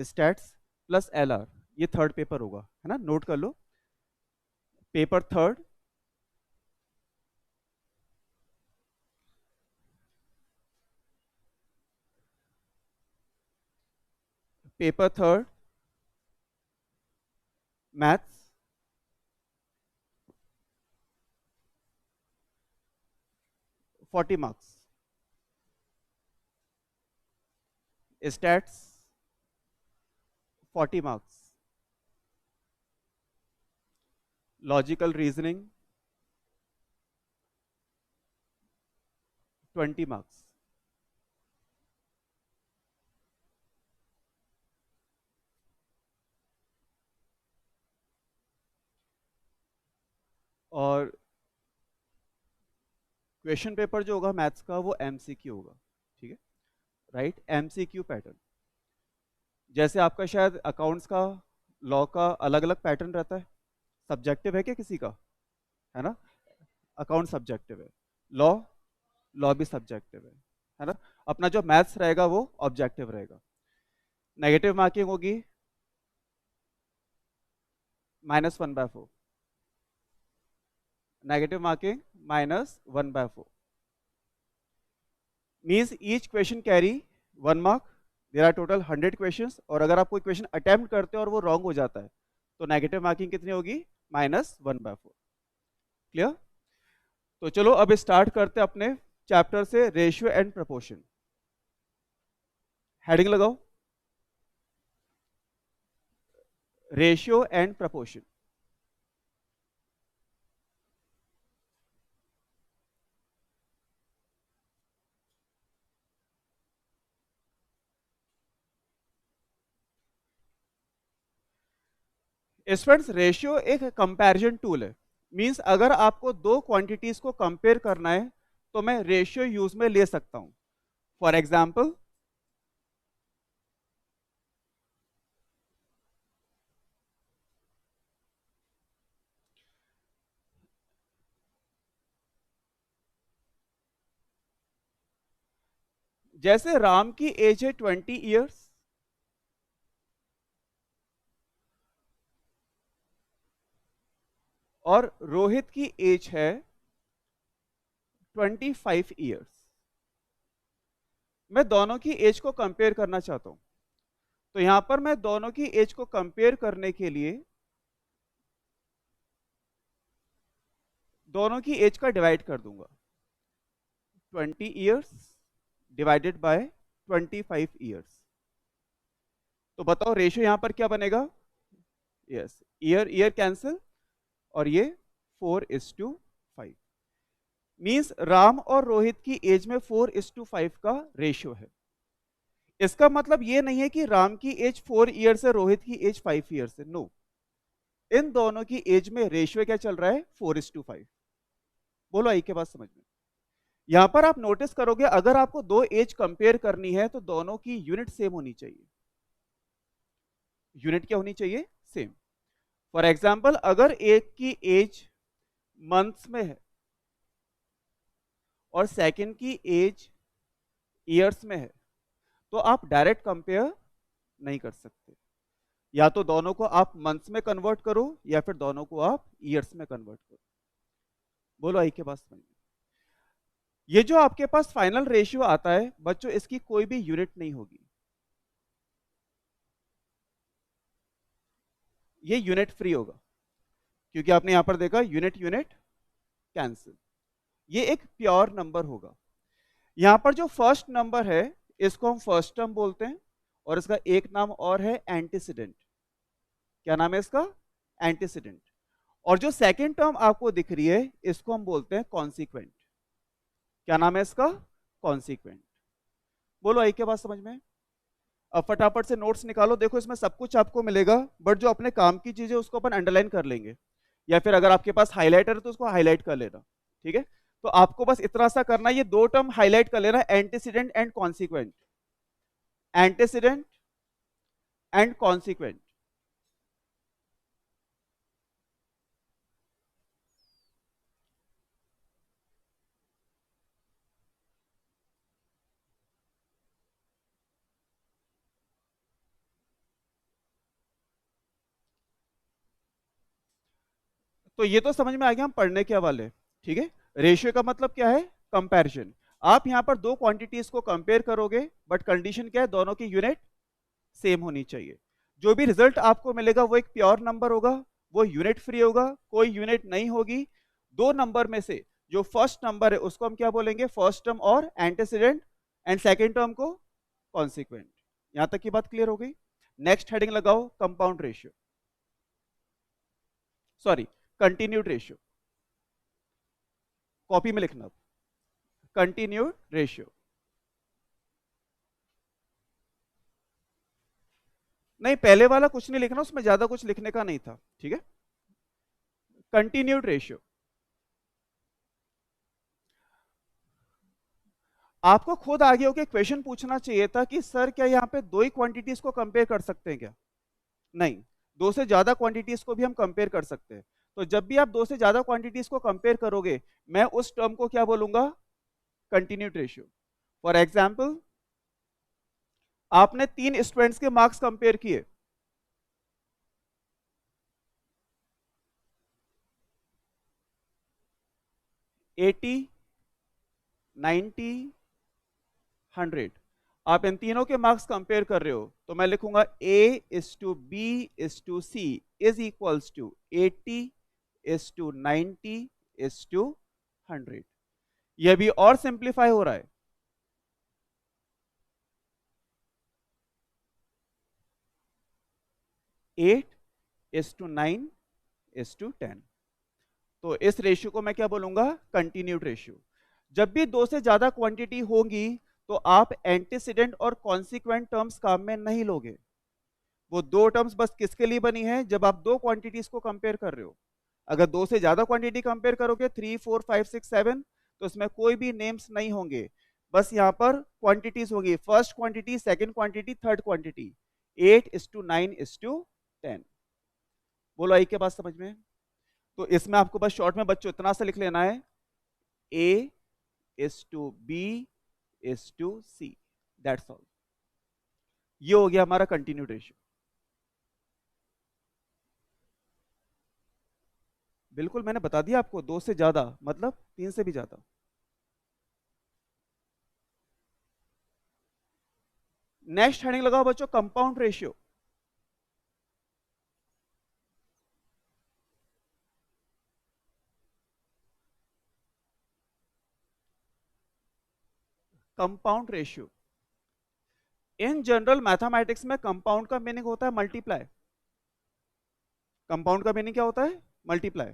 Stats plus LR, ये third paper होगा, है ना, नोट कर लो। Paper third, paper third maths, 40 marks. Stats 40 marks. Logical reasoning 20 marks. और क्वेश्चन पेपर जो होगा मैथ्स का वो एमसीक्यू होगा, ठीक है, राइट, एमसीक्यू पैटर्न। जैसे आपका शायद अकाउंट्स का, लॉ का अलग अलग पैटर्न रहता है। सब्जेक्टिव है क्या किसी का? है ना, अकाउंट सब्जेक्टिव है, लॉ, लॉ भी सब्जेक्टिव है ना। अपना जो मैथ्स रहेगा वो ऑब्जेक्टिव रहेगा। नेगेटिव मार्किंग होगी -1/4, negative marking -1/4, means each question carry 1 mark. There are total 100 question, और अगर आप कोई क्वेश्चन अटेम्प्ट करते हो और वो रॉन्ग हो जाता है तो नेगेटिव मार्किंग कितनी होगी? -1/4। क्लियर? तो चलो अब स्टार्ट करते हैं अपने चैप्टर से, रेशियो एंड प्रपोर्शन। हेडिंग लगाओ, ratio and proportion. Students, ratio एक कंपैरिजन टूल है। मींस अगर आपको दो क्वांटिटीज को कंपेयर करना है तो मैं रेशियो यूज में ले सकता हूं। फॉर एग्जांपल, जैसे राम की एज है 20 इयर्स और रोहित की एज है 25 इयर्स। मैं दोनों की एज को कंपेयर करना चाहता हूं, तो यहां पर मैं दोनों की एज को कंपेयर करने के लिए दोनों की एज का डिवाइड कर दूंगा। 20 इयर्स डिवाइडेड बाय 25 इयर्स। तो बताओ रेशियो यहां पर क्या बनेगा? यस, ईयर ईयर कैंसिल, और ये 4:5। मीन्स राम और रोहित की एज में 4:5 का रेशियो है। इसका मतलब ये नहीं है कि राम की एज 4 इयर्स है, रोहित की एज 5 इयर्स है, नो। इन दोनों की एज में रेशियो क्या चल रहा है? 4:5। बोलो आई के बात समझ में? यहां पर आप नोटिस करोगे, अगर आपको दो एज कंपेयर करनी है तो दोनों की यूनिट सेम होनी चाहिए। यूनिट क्या होनी चाहिए? सेम। फॉर एग्जाम्पल, अगर एक की एज मंथ्स में है और सेकंड की एज ईयर्स में है, तो आप डायरेक्ट कंपेयर नहीं कर सकते। या तो दोनों को आप मंथ्स में कन्वर्ट करो या फिर दोनों को आप ईयर्स में कन्वर्ट करो। बोलो आई के पास समझ में? ये जो आपके पास फाइनल रेशियो आता है बच्चों, इसकी कोई भी यूनिट नहीं होगी। ये यूनिट फ्री होगा, क्योंकि आपने यहां पर देखा यूनिट यूनिट कैंसिल। ये एक प्योर नंबर होगा। यहां पर जो फर्स्ट नंबर है इसको हम फर्स्ट टर्म बोलते हैं, और इसका एक नाम और है एंटीसीडेंट। क्या नाम है इसका? एंटीसीडेंट। और जो सेकंड टर्म आपको दिख रही है इसको हम बोलते हैं कॉन्सिक्वेंट। क्या नाम है इसका? कॉन्सिक्वेंट। बोलो आई क्या बात समझ में? अब फटाफट से नोट्स निकालो। देखो इसमें सब कुछ आपको मिलेगा, बट जो अपने काम की चीजें उसको अपन अंडरलाइन कर लेंगे, या फिर अगर आपके पास हाईलाइटर है तो उसको हाईलाइट कर लेना, ठीक है। तो आपको बस इतना सा करना है, ये दो टर्म हाईलाइट कर लेना, antecedent and consequent. Antecedent and consequent. तो ये तो समझ में आ गया हम पढ़ने के हवाले, ठीक है। रेशियो का मतलब क्या है? कंपैरिजन। आप यहां पर दो क्वांटिटीज को कंपेयर करोगे, बट कंडीशन क्या है? दोनों की यूनिट सेम होनी चाहिए। जो भी रिजल्ट आपको मिलेगा वो एक प्योर नंबर होगा, वो यूनिट फ्री होगा, कोई यूनिट नहीं होगी। दो नंबर में से जो फर्स्ट नंबर है उसको हम क्या बोलेंगे? फर्स्ट टर्म और एंटीसीडेंट, एंड सेकेंड टर्म को कॉन्सिक्वेंट। यहां तक की बात क्लियर हो गई? नेक्स्ट हेडिंग लगाओ, compound ratio, sorry continued ratio, copy में लिखना। कंटिन्यूड रेशियो, नहीं पहले वाला कुछ नहीं लिखना, उसमें ज्यादा कुछ लिखने का नहीं था, ठीक है। कंटिन्यूड रेशियो, आपको खुद आगे होके क्वेश्चन पूछना चाहिए था कि सर क्या यहाँ पे दो ही क्वांटिटीज को कंपेयर कर सकते हैं क्या? नहीं, दो से ज्यादा क्वांटिटीज को भी हम कंपेयर कर सकते हैं। तो जब भी आप दो से ज्यादा क्वांटिटीज को कंपेयर करोगे, मैं उस टर्म को क्या बोलूंगा? Continued ratio. फॉर एग्जाम्पल, आपने तीन स्टूडेंट्स के मार्क्स कंपेयर किए, एटी, 90, 100। आप इन तीनों के मार्क्स कंपेयर कर रहे हो, तो मैं लिखूंगा A is to B is to C is equals to 80 is to 90 is to 100। यह भी और सिंप्लीफाई हो रहा है। 8 is to 9 is to 10। तो इस रेशियो को मैं क्या बोलूंगा? Continued ratio. जब भी दो से ज्यादा क्वांटिटी होगी तो आप एंटीसीडेंट और कॉन्सिक्वेंट टर्म्स काम में नहीं लोगे। वो दो टर्म्स बस किसके लिए बनी है? जब आप दो क्वांटिटीज को कंपेयर कर रहे हो। अगर दो से ज्यादा क्वांटिटी कंपेयर करोगे, 3, 4, 5, 6, 7, तो उसमें कोई भी नेम्स नहीं होंगे, बस यहां पर क्वांटिटीज होगी। First quantity, second quantity, third quantity. 8 is to 9 is to 10। बोलो आई के बात समझ में? तो इसमें आपको बस शॉर्ट में बच्चों इतना सा लिख लेना है, A is to B is to C, that's all. ये हो गया हमारा कंटिन्यूड रेशियो। बिल्कुल मैंने बता दिया आपको, दो से ज्यादा मतलब तीन से भी ज्यादा। नेक्स्ट हेडिंग लगाओ बच्चों, compound ratio. Compound ratio, in general mathematics में कंपाउंड का मीनिंग होता है मल्टीप्लाई। कंपाउंड का मीनिंग क्या होता है? मल्टीप्लाई।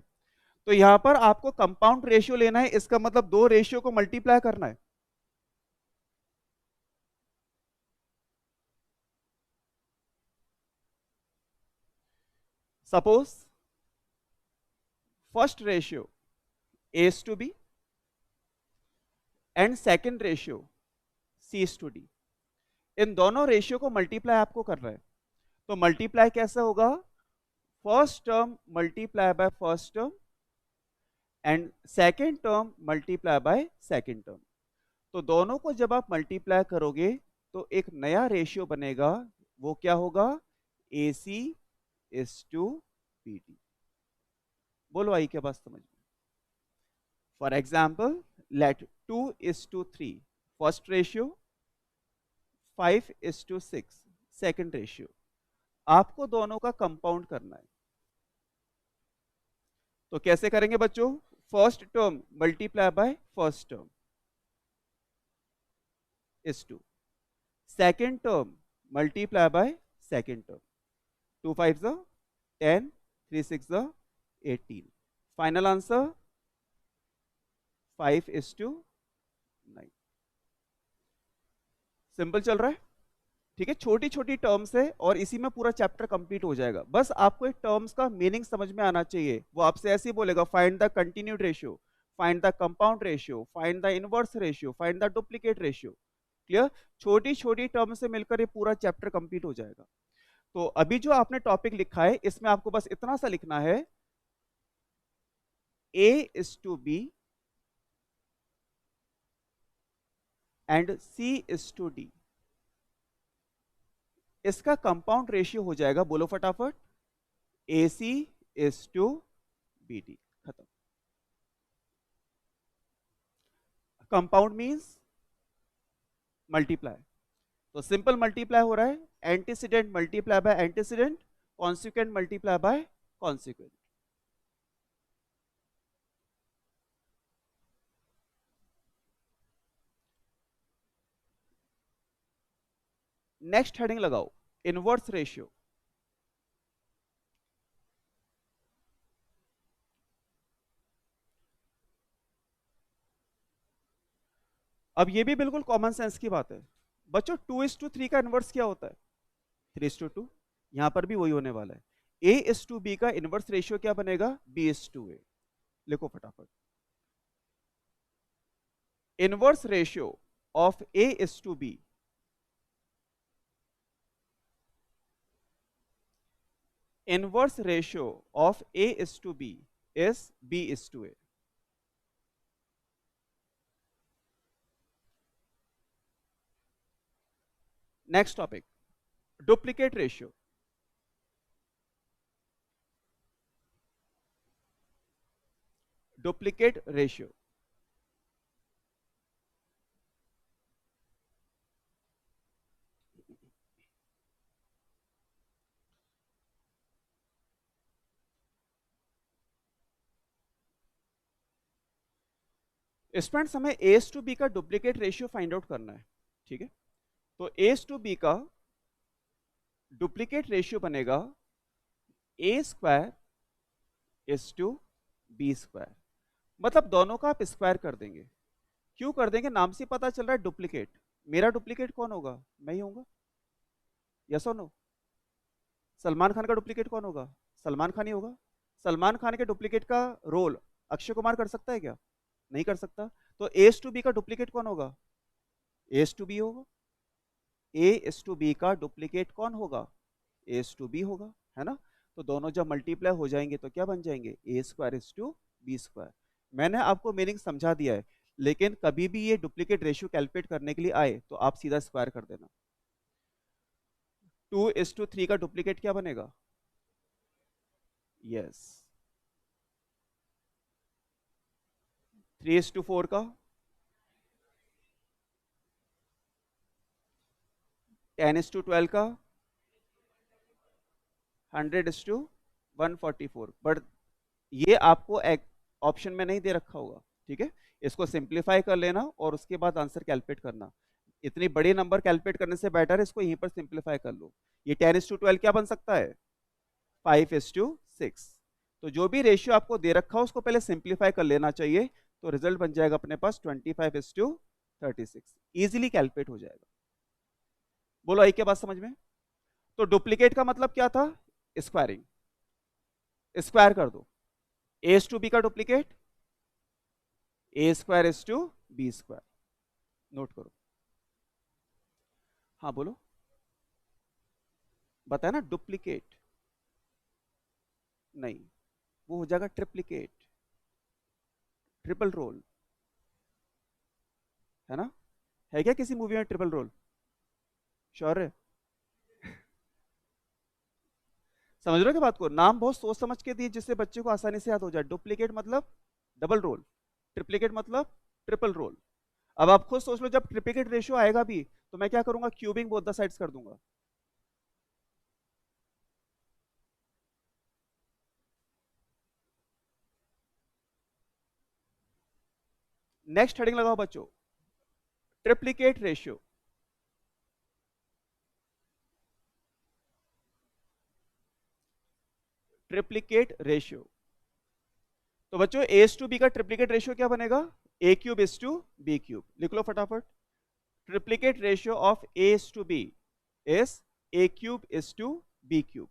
तो यहां पर आपको कंपाउंड रेशियो लेना है, इसका मतलब दो रेशियो को मल्टीप्लाई करना है। Suppose first ratio A is to B and second ratio C is to D। इन दोनों रेशियो को मल्टीप्लाई आपको करना है। तो मल्टीप्लाई कैसे होगा? First term multiply by first term and second term multiply by second term. तो दोनों को जब आप मल्टीप्लाई करोगे तो एक नया रेशियो बनेगा, वो क्या होगा? AC is to BD। बोलो आई क्या बात समझ में? For example, let 2 is to 3 first ratio, 5 is to 6 second ratio. आपको दोनों का कंपाउंड करना है। तो कैसे करेंगे बच्चों? First term multiply by first term is 2, second term multiply by second term, 2 5 10, 3 6 18। Final answer 5 is to 9। Simple चल रहा है, ठीक है। छोटी छोटी टर्म्स है और इसी में पूरा चैप्टर कंप्लीट हो जाएगा। बस आपको एक टर्म्स का मीनिंग समझ में आना चाहिए। वो आपसे ऐसे ही बोलेगा, find the continued ratio, find the compound ratio, find the inverse ratio, find the duplicate ratio. Clear? छोटी छोटी टर्म से मिलकर ये पूरा चैप्टर कंप्लीट हो जाएगा। तो अभी जो आपने टॉपिक लिखा है इसमें आपको बस इतना सा लिखना है, A is to B and C is to D। इसका कंपाउंड रेशियो हो जाएगा, बोलो फटाफट, AC is to B D, खत्म। कंपाउंड मींस मल्टीप्लाई, तो सिंपल मल्टीप्लाई हो रहा है, antecedent multiply by antecedent, consequent multiply by consequent. Next heading लगाओ, इनवर्स रेशियो। अब ये भी बिल्कुल कॉमन सेंस की बात है बच्चों, 2:3 का इनवर्स क्या होता है? 3:2। यहां पर भी वही होने वाला है। A:B का इनवर्स रेशियो क्या बनेगा? B:A। लिखो फटाफट, inverse ratio of A:B, inverse ratio of A:B is B:A। Next topic, duplicate ratio. Duplicate ratio, students हमें A:B का डुप्लीकेट रेशियो फाइंड आउट करना है, ठीक है? तो A:B का डुप्लीकेट रेशियो बनेगा A²:B², मतलब दोनों का आप स्क्वायर कर देंगे। क्यों कर देंगे? नाम से पता चल रहा है डुप्लीकेट। मेरा डुप्लीकेट कौन होगा? मैं ही होऊंगा, यस और नो? सलमान खान का डुप्लीकेट कौन होगा? सलमान खान ही होगा। सलमान खान के डुप्लीकेट का रोल अक्षय कुमार कर सकता है क्या? नहीं कर सकता। तो A:B का डुप्लीकेट कौन होगा? A:B होगा। A:B का डुप्लीकेट कौन होगा? A:B होगा, है ना? तो दोनों जब मल्टीप्लाई हो जाएंगे तो क्या बन जाएंगे? A²:B²। मैंने आपको मीनिंग समझा दिया है, लेकिन कभी भी ये डुप्लीकेट रेशियो कैलकुलेट करने के लिए आए तो आप सीधा स्क्वायर कर देना। 2:3 का डुप्लीकेट क्या बनेगा? यस। 3:4 का? 10:12 का? 100:144। बट ये आपको ऑप्शन में नहीं दे रखा होगा, ठीक है? इसको सिंप्लीफाई कर लेना और उसके बाद आंसर कैलकुलेट करना। इतनी बड़ी नंबर कैलकुलेट करने से बेटर है इसको यहीं पर सिंप्लीफाई कर लो। ये 10:12 क्या बन सकता है? 5:6। तो जो भी रेशियो आपको दे रखा हो उसको पहले सिंप्लीफाई कर लेना चाहिए, तो रिजल्ट बन जाएगा अपने पास 25:36। इजीली कैलकुलेट हो जाएगा। बोलो आई क्या बात समझ में? तो डुप्लीकेट का मतलब क्या था? स्क्वायरिंग। स्क्वायर कर दो। A:B का डुप्लीकेट A²:B²। नोट करो। हाँ बोलो, बताया ना डुप्लीकेट नहीं, वो हो जाएगा ट्रिप्लीकेट, ट्रिपल रोल, है ना? है क्या किसी मूवी में ट्रिपल रोल? श्योर है? समझ रहे हो क्या बात को? नाम बहुत सोच समझ के दिए जिससे बच्चे को आसानी से याद हो जाए। डुप्लीकेट मतलब डबल रोल, ट्रिप्लीकेट मतलब ट्रिपल रोल। अब आप खुद सोच लो, जब ट्रिप्लीकेट रेशियो आएगा भी तो मैं क्या करूंगा? क्यूबिंग बोथ द साइड्स कर दूंगा। नेक्स्ट हेडिंग लगाओ बच्चों, ट्रिप्लीकेट रेशियो। ट्रिप्लीकेट रेशियो, तो बच्चों A:B का ट्रिप्लीकेट रेशियो क्या बनेगा? A³:B³। लिख लो फटाफट। Triplicate ratio of A:B is A³:B³।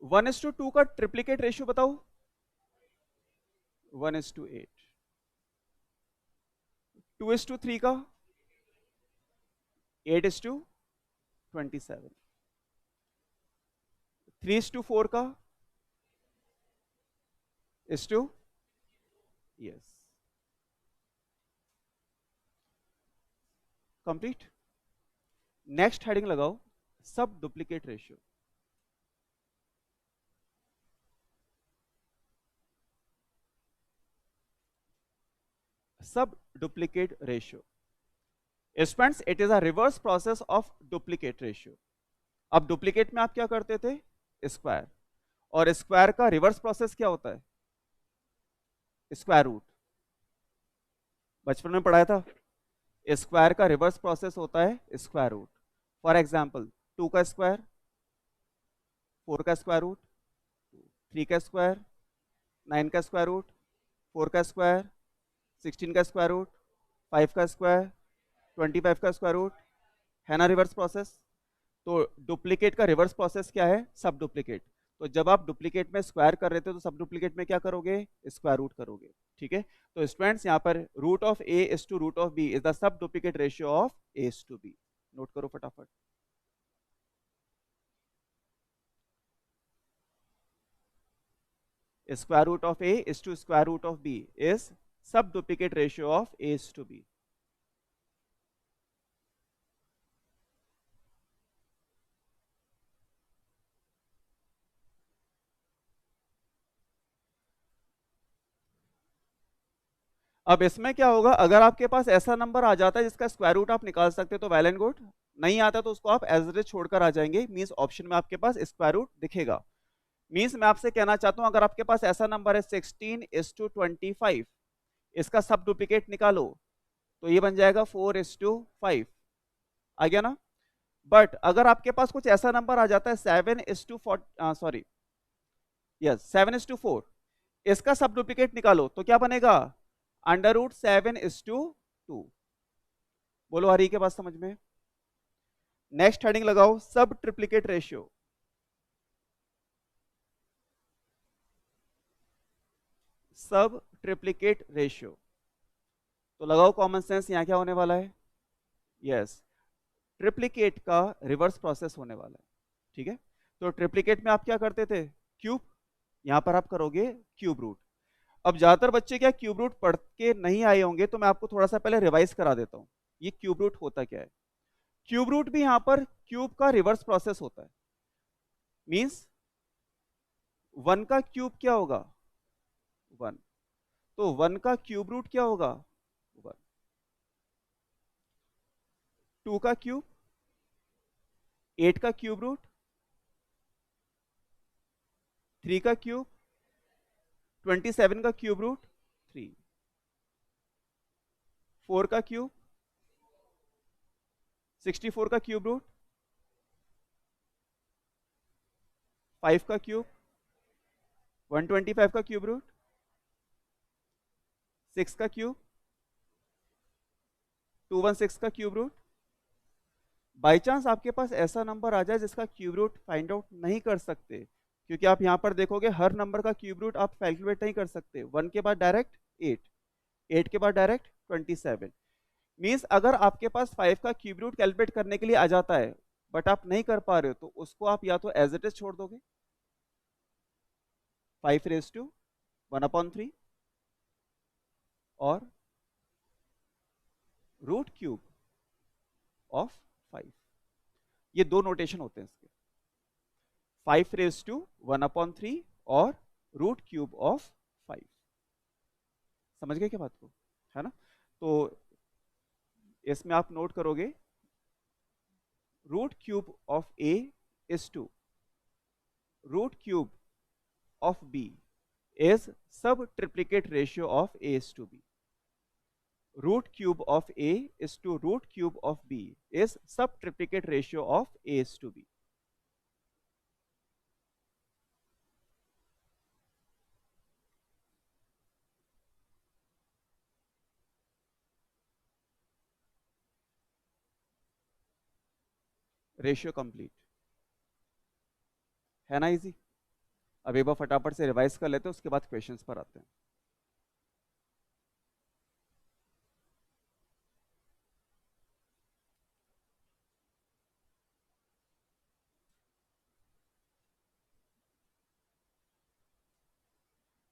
1:2 का ट्रिप्लीकेट रेशियो बताओ। 1:8। 2:3 का? 8:27। 3:4 का? Is to yes, complete. Next heading लगाओ, सब डुप्लीकेट रेशियो। सब duplicate ratio, students it is a reverse process of duplicate ratio. अब डुप्लीकेट में आप क्या करते थे, स्क्वायर, और स्क्वायर का रिवर्स प्रोसेस क्या होता है, स्क्वायर रूट। बचपन में पढ़ाया था, स्क्वायर का रिवर्स प्रोसेस होता है स्क्वायर रूट। फॉर एग्जाम्पल 2 का स्क्वायर, 4 का स्क्वायर रूट, 3 का स्क्वायर, 9 का स्क्वायर रूट, 4 का स्क्वायर, 16 का स्क्वायर रूट, 5 का स्क्वायर, 25 का स्क्वायर रूट, है ना रिवर्स प्रोसेस। तो डुप्लीकेट का रिवर्स प्रोसेस क्या है, सब डुप्लीकेट। तो जब आप डुप्लीकेट में स्क्वायर कर रहे थे तो सब डुप्लीकेट में क्या करोगे, स्क्वायर रूट करोगे। ठीक है, तो स्टूडेंट्स यहाँ पर root of A is to root of B is the sub duplicate ratio of A is to B. Note करो फटाफट। Square root of A is to square root of B is sub duplicate ratio of A is to B. अब इसमें क्या होगा, अगर आपके पास ऐसा number आ जाता है जिसका स्क्वायर रूट आप निकाल सकते तो वेल एंड गुड, नहीं आता तो उसको आप एज इट इज छोड़कर आ जाएंगे। मींस ऑप्शन में आपके पास स्क्वायर रूट दिखेगा। मींस मैं आपसे कहना चाहता हूं, अगर आपके पास ऐसा नंबर है 16:25, इसका सब डुप्लीकेट निकालो तो ये बन जाएगा 4:5। आ गया ना। बट अगर आपके पास कुछ ऐसा नंबर आ जाता है 7:4, इसका सब डुप्लीकेट निकालो तो क्या बनेगा, √7:2। बोलो आ रही के पास समझ में। नेक्स्ट हेडिंग लगाओ, सब ट्रिप्लीकेट रेशियो। सब ट्रिप्लीकेट रेशियो, तो लगाओ कॉमन सेंस, यहां क्या होने वाला है, यस, ट्रिप्लीकेट का रिवर्स प्रोसेस होने वाला है। ठीक है, तो ट्रिप्लीकेट में आप क्या करते थे, क्यूब, यहां पर आप करोगे क्यूब रूट। अब ज्यादातर बच्चे क्या क्यूब रूट पढ़ के नहीं आए होंगे, तो मैं आपको थोड़ा सा पहले रिवाइज करा देता हूं, ये क्यूब रूट होता क्या है। क्यूब रूट भी यहां पर क्यूब का रिवर्स प्रोसेस होता है। मींस 1 का क्यूब क्या होगा, 1, तो 1 का क्यूब रूट क्या होगा, 1। 2 का क्यूब, 8 का क्यूब रूट, 3 का क्यूब, 27 का क्यूब रूट 3, 4 का क्यूब, 64 का क्यूब रूट, 5 का क्यूब, 125 का क्यूब रूट, 6 का क्यूब, 216 का क्यूब रूट। बाई चांस आपके पास ऐसा नंबर आ जाए जिसका क्यूब रूट फाइंड आउट नहीं कर सकते, क्योंकि आप यहां पर देखोगे हर नंबर का क्यूब रूट आप कैलकुलेट नहीं कर सकते। 1 के बाद डायरेक्ट 8, 8 के बाद डायरेक्ट 27। मीन्स अगर आपके पास 5 का क्यूब रूट कैलकुलेट करने के लिए आ जाता है बट आप नहीं कर पा रहे हो, तो उसको आप या तो एज इट इज छोड़ दोगे, 5⁻1/3, और रूट क्यूब ऑफ 5। ये दो नोटेशन होते हैं इसके, 5⁻1/3 और रूट क्यूब ऑफ 5। समझ गए क्या बात को, है ना। तो इसमें आप नोट करोगे, root cube of A is to root cube of B is sub triplicate ratio of a is to b. Root cube of a is to root cube of b is sub triplicate ratio of a is to b. Ratio complete है ना, easy. अब एक बार फटाफट से revise कर लेते हैं, उसके बाद क्वेश्चंस पर आते हैं।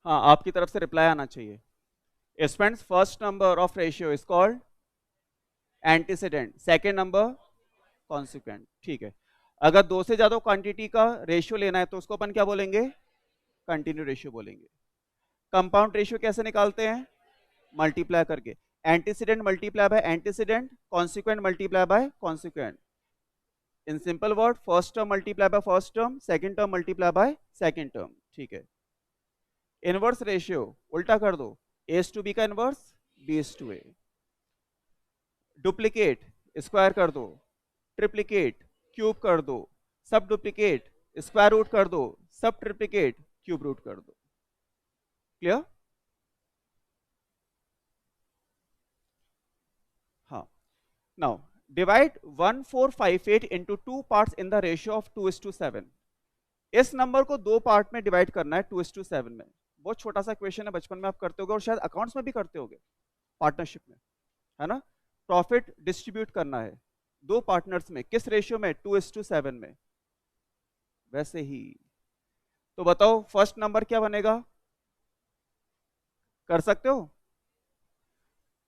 हाँ, आपकी तरफ से रिप्लाई आना चाहिए। Students, first number of ratio is called antecedent, second number consequent. ठीक है, अगर दो से ज्यादा क्वांटिटी का रेशियो लेना है तो उसको अपन क्या बोलेंगे, कंटिन्यू रेशियो बोलेंगे। कंपाउंड रेशियो कैसे निकालते हैं, मल्टीप्लाई करके, antecedent multiply by antecedent, consequent multiply by consequent. In simple word, first term multiply by first term, second term multiply by second term. ठीक है, इनवर्स रेशियो उल्टा कर दो, ए टू बी का inverse B to A. Duplicate square कर दो, triplicate cube कर दो, सब डुप्लीकेट स्क्वायर रूट कर दो, सब ट्रिप्लीकेट क्यूब रूट कर दो। क्लियर? हाँ, now divide 1458 into two parts in the ratio of 2:7। इस नंबर को दो पार्ट में डिवाइड करना है 2:7 में। बहुत छोटा सा क्वेश्चन है, बचपन में आप करते होगे और शायद अकाउंट्स में भी करते होगे, पार्टनरशिप में, है ना। प्रॉफिट डिस्ट्रीब्यूट करना है दो पार्टनर्स में, किस रेशियो में, 2:7 में। वैसे ही तो बताओ फर्स्ट नंबर क्या बनेगा, कर सकते हो,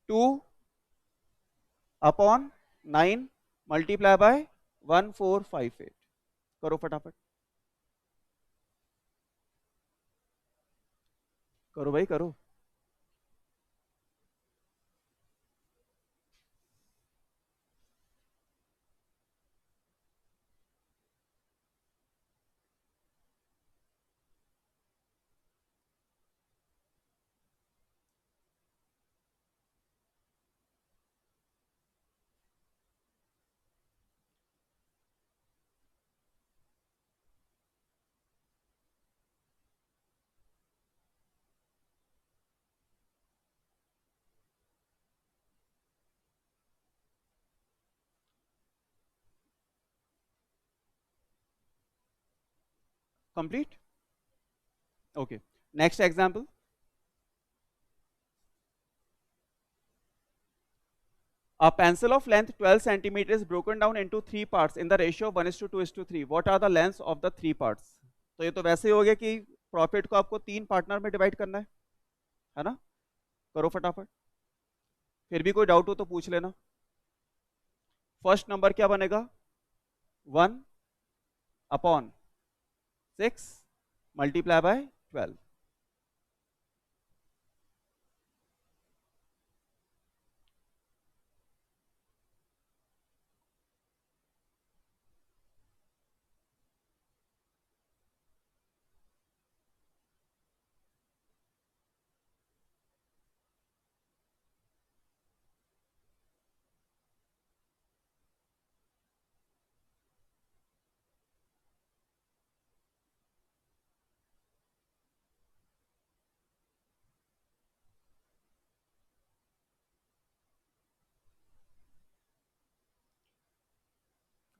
2/9 मल्टीप्लाई बाय 1458। करो फटाफट, करो भाई करो। Complete, okay. Next example, a pencil of length 12 centimeter is broken down into three parts in the ratio of 1:2:3। what are the lengths of the three parts? तो ये तो वैसे ही हो गया कि प्रॉफिट को आपको तीन पार्टनर में डिवाइड करना है ना। करो फटाफट, फिर भी कोई डाउट हो तो पूछ लेना। फर्स्ट नंबर क्या बनेगा, 1/6 multiply by 12।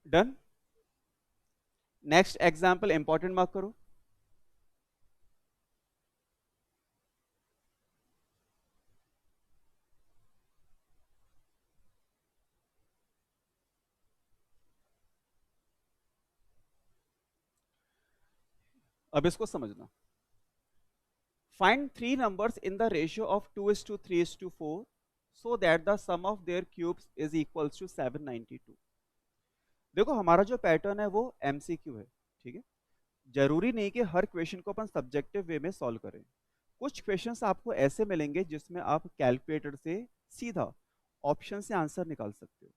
Done. Next example important mark करो। अब इसको समझना, find three numbers in the ratio of 2:3:4 so that the sum of their cubes is equals to 792। देखो हमारा जो पैटर्न है वो एमसीक्यू है, ठीक है। जरूरी नहीं कि हर क्वेश्चन को अपन सब्जेक्टिव वे में सॉल्व करें। कुछ क्वेश्चंस आपको ऐसे मिलेंगे जिसमें आप कैलकुलेटर से सीधा ऑप्शन से आंसर निकाल सकते हो।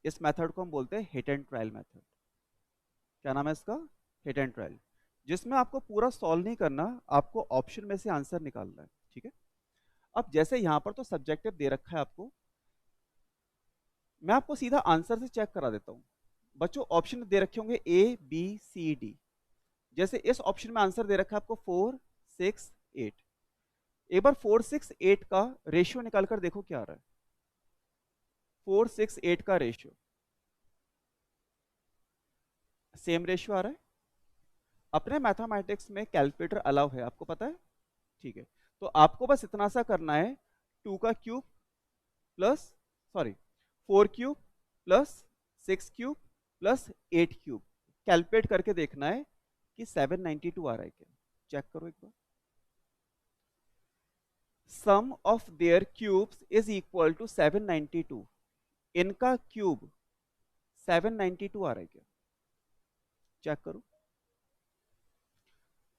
इस मेथड को हम बोलते हैं हिट एंड ट्रायल मेथड। क्या नाम है इसका, हिट एंड ट्रायल, जिसमें आपको पूरा सॉल्व नहीं करना, आपको ऑप्शन में से आंसर निकालना है, ठीक है। अब जैसे यहां पर तो सब्जेक्टिव दे रखा है आपको, मैं आपको सीधा आंसर से चेक करा देता हूं। बच्चों ऑप्शन दे रखे होंगे ए बी सी डी, जैसे इस ऑप्शन में आंसर दे रखा है आपको 4 6 8। एक बार 4 6 8 का रेशियो निकाल कर देखो क्या आ रहा है। 4 6 8 का रेशियो सेम रेशियो आ रहा है। अपने मैथमेटिक्स में कैलकुलेटर अलाउ है, आपको पता है, ठीक है। तो आपको बस इतना सा करना है, 2 का cube plus, sorry 4 cube plus 6 cube plus 8 cube calculate करके देखना है कि 792 आ रहा है क्या। चेक करो एक बार, sum of their cubes is equal to 792। इनका क्यूब 792 आ रहा है क्या? चेक करो।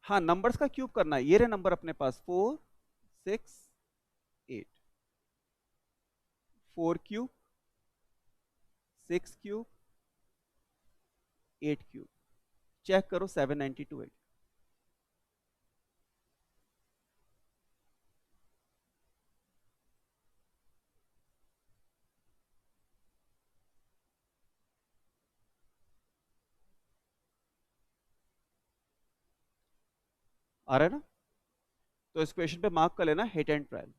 हाँ, नंबर्स का क्यूब करना है। ये रहे नंबर अपने पास 4 6 8। 4 क्यूब 6 क्यूब 8 क्यूब। चेक करो 792 है। आ रहा है ना? तो इस क्वेश्चन पे मार्क कर लेना हिट एंड ट्रायल।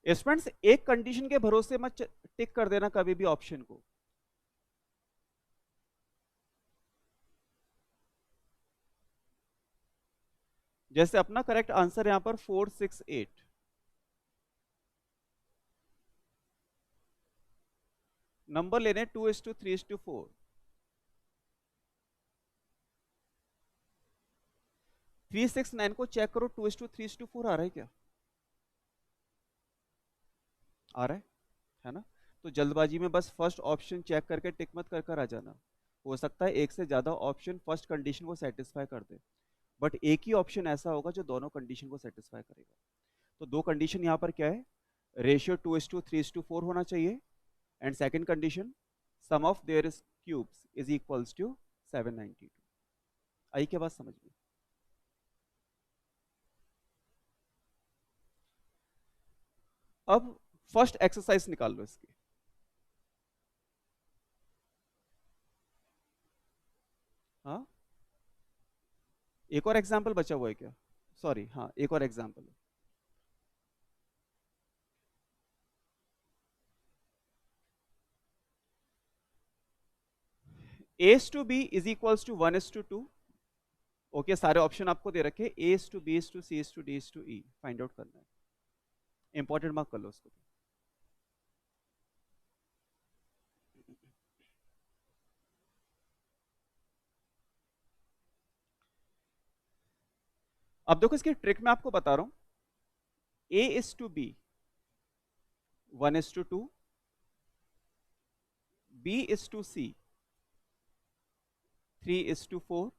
स्टूडेंट्स, एक कंडीशन के भरोसे मत टिक कर देना कभी भी ऑप्शन को। जैसे अपना करेक्ट आंसर यहां पर 4 6 8। नंबर लेने 2:3:4। 369 को चेक करो, 2:3:4 आ रहा है क्या? आ रहा है ना? तो जल्दबाजी में बस फर्स्ट ऑप्शन चेक करके टिक मत कर कर आ जाना। हो सकता है एक से ज्यादा ऑप्शन फर्स्ट कंडीशन को सेटिस्फाई कर दे, बट एक ही ऑप्शन ऐसा होगा जो दोनों कंडीशन को सेटिस्फाई करेगा। तो दो कंडीशन यहाँ पर क्या है? रेशियो 2:3:4 होना चाहिए, and second condition sum of their cubes is equals to 792। आई क्या बात समझ में? अब फर्स्ट एक्सरसाइज निकाल लो इसकी। हाँ, एक और एग्जाम्पल बचा हुआ है क्या? सॉरी, हाँ, एक और एग्जाम्पल है। S to B is equals to 1:2। Okay, सारे ऑप्शन आपको दे रखे, S to B S to C S to D S to E find out करना है। इंपॉर्टेंट मार्क कर लो उसको। अब देखो, इसकी ट्रिक मैं आपको बता रहा हूं। A is to B 1:2, B is to C 3:4,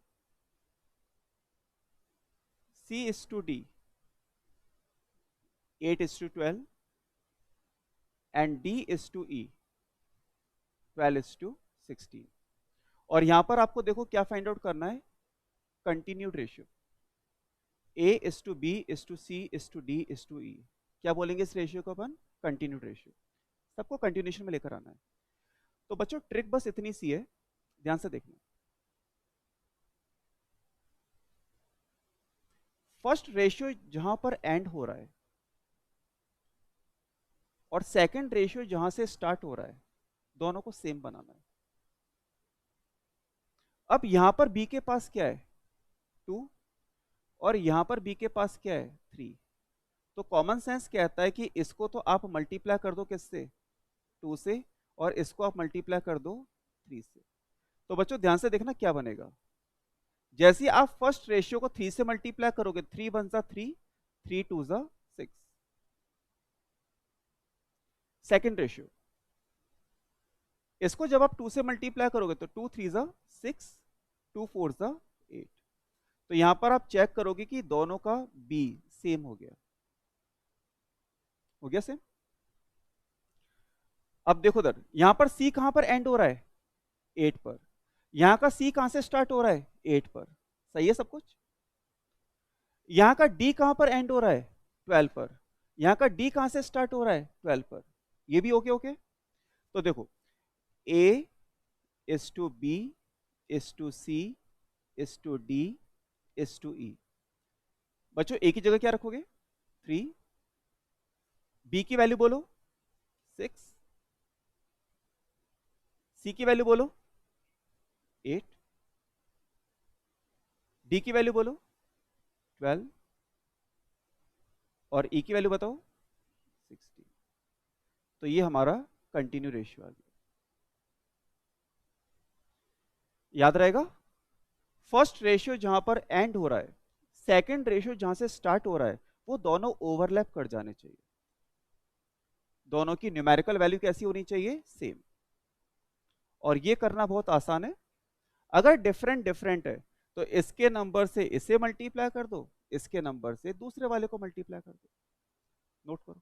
C is to D 8:12, and D is to E 12:16। और यहां पर आपको देखो क्या फाइंड आउट करना है? Continued ratio. A is to B is to C is to D is to E. क्या बोलेंगे इस रेशियो को अपन? Continued ratio. सबको कंटिन्यूशन में लेकर आना है। तो बच्चों, ट्रिक बस इतनी सी है, ध्यान से देखना। फर्स्ट रेशियो जहां पर एंड हो रहा है और सेकंड रेशियो जहां से स्टार्ट हो रहा है, दोनों को सेम बनाना है। अब यहां पर बी के पास क्या है? 2, और यहां पर बी के पास क्या है? 3। तो कॉमन सेंस कहता है कि इसको तो आप मल्टीप्लाई कर दो किससे? 2 से, और इसको आप मल्टीप्लाई कर दो 3 से। तो बच्चों ध्यान से देखना क्या बनेगा। जैसे ही आप फर्स्ट रेशियो को 3 से मल्टीप्लाई करोगे, 3 1 जा 3, 3 2 जा 6। सेकंड रेशियो, इसको जब आप 2 से मल्टीप्लाई करोगे तो 2 3 जा 6, 2 4 जा 8। तो यहां पर आप चेक करोगे कि दोनों का बी सेम हो गया। हो गया सेम। अब देखो उधर, यहां पर सी कहां पर एंड हो रहा है? 8 पर। यहां का सी कहां से स्टार्ट हो रहा है? 8 पर। सही है सब कुछ? यहां का डी कहां पर एंड हो रहा है? 12 पर। यहां का डी कहां से स्टार्ट हो रहा है? 12 पर। ये भी ओके ओके। तो देखो, A is to B is to C is to D is to E. बच्चों एक ही जगह क्या रखोगे? 3। बी की वैल्यू बोलो 6, सी की वैल्यू बोलो 8, डी की वैल्यू बोलो 12, और ई की वैल्यू बताओ 16। तो ये हमारा कंटिन्यू रेशियो आ गया। याद रहेगा, फर्स्ट रेशियो जहां पर एंड हो रहा है, सेकंड रेशियो जहां से स्टार्ट हो रहा है, वो दोनों ओवरलैप कर जाने चाहिए, दोनों की न्यूमेरिकल वैल्यू कैसी होनी चाहिए, सेम। और ये करना बहुत आसान है, अगर डिफरेंट डिफरेंट है तो इसके नंबर से इसे मल्टीप्लाई कर दो, इसके नंबर से दूसरे वाले को मल्टीप्लाई कर दो। नोट करो।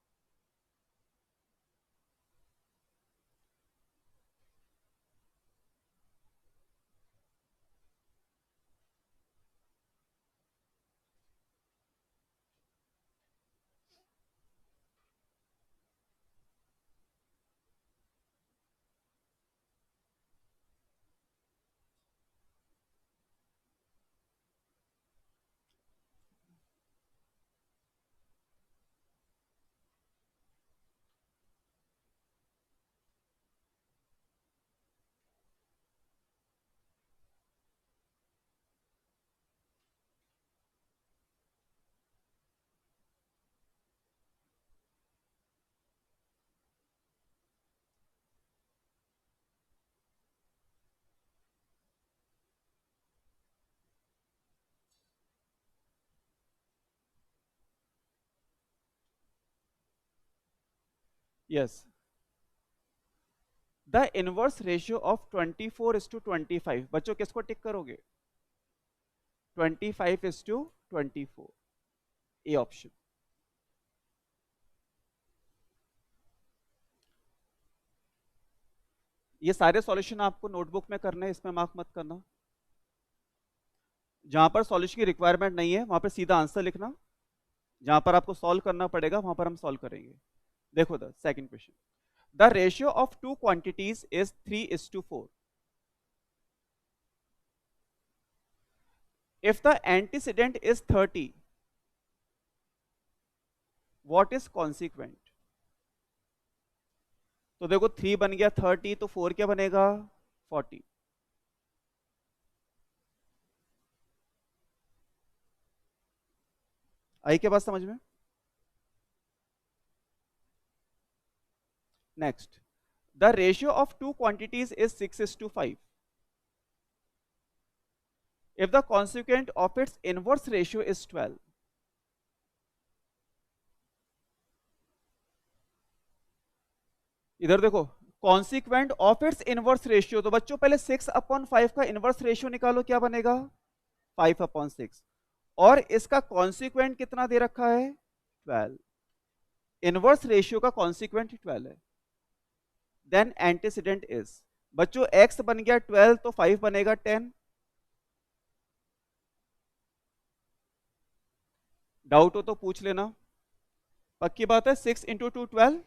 Yes, the inverse ratio of 24:25, बच्चों किसको टिक करोगे, 25:24, ए ऑप्शन। ये सारे सॉल्यूशन आपको नोटबुक में करना है, इसमें मार्क मत करना। जहां पर सॉल्यूशन की रिक्वायरमेंट नहीं है वहां पर सीधा आंसर लिखना, जहां पर आपको सॉल्व करना पड़ेगा वहां पर हम सॉल्व करेंगे। देखो the second question, the ratio of two quantities is 3:4, if the antecedent is 30, what is consequent? तो देखो 3 बन गया 30, तो 4 क्या बनेगा, 40। आई के बाद समझ में। Next, the ratio of two quantities is 6:5, if the consequent of its inverse ratio is 12। इधर देखो, consequent of its inverse ratio, तो बच्चों पहले 6/5 का इनवर्स रेशियो निकालो, क्या बनेगा, 5/6। और इसका कॉन्सिक्वेंट कितना दे रखा है, 12। इनवर्स रेशियो का कॉन्सिक्वेंट 12 है। देन एंटीसीडेंट इज, बच्चों x बन गया 12 तो 5 बनेगा 10। डाउट हो तो पूछ लेना, पक्की बात है। 6 × 2 12,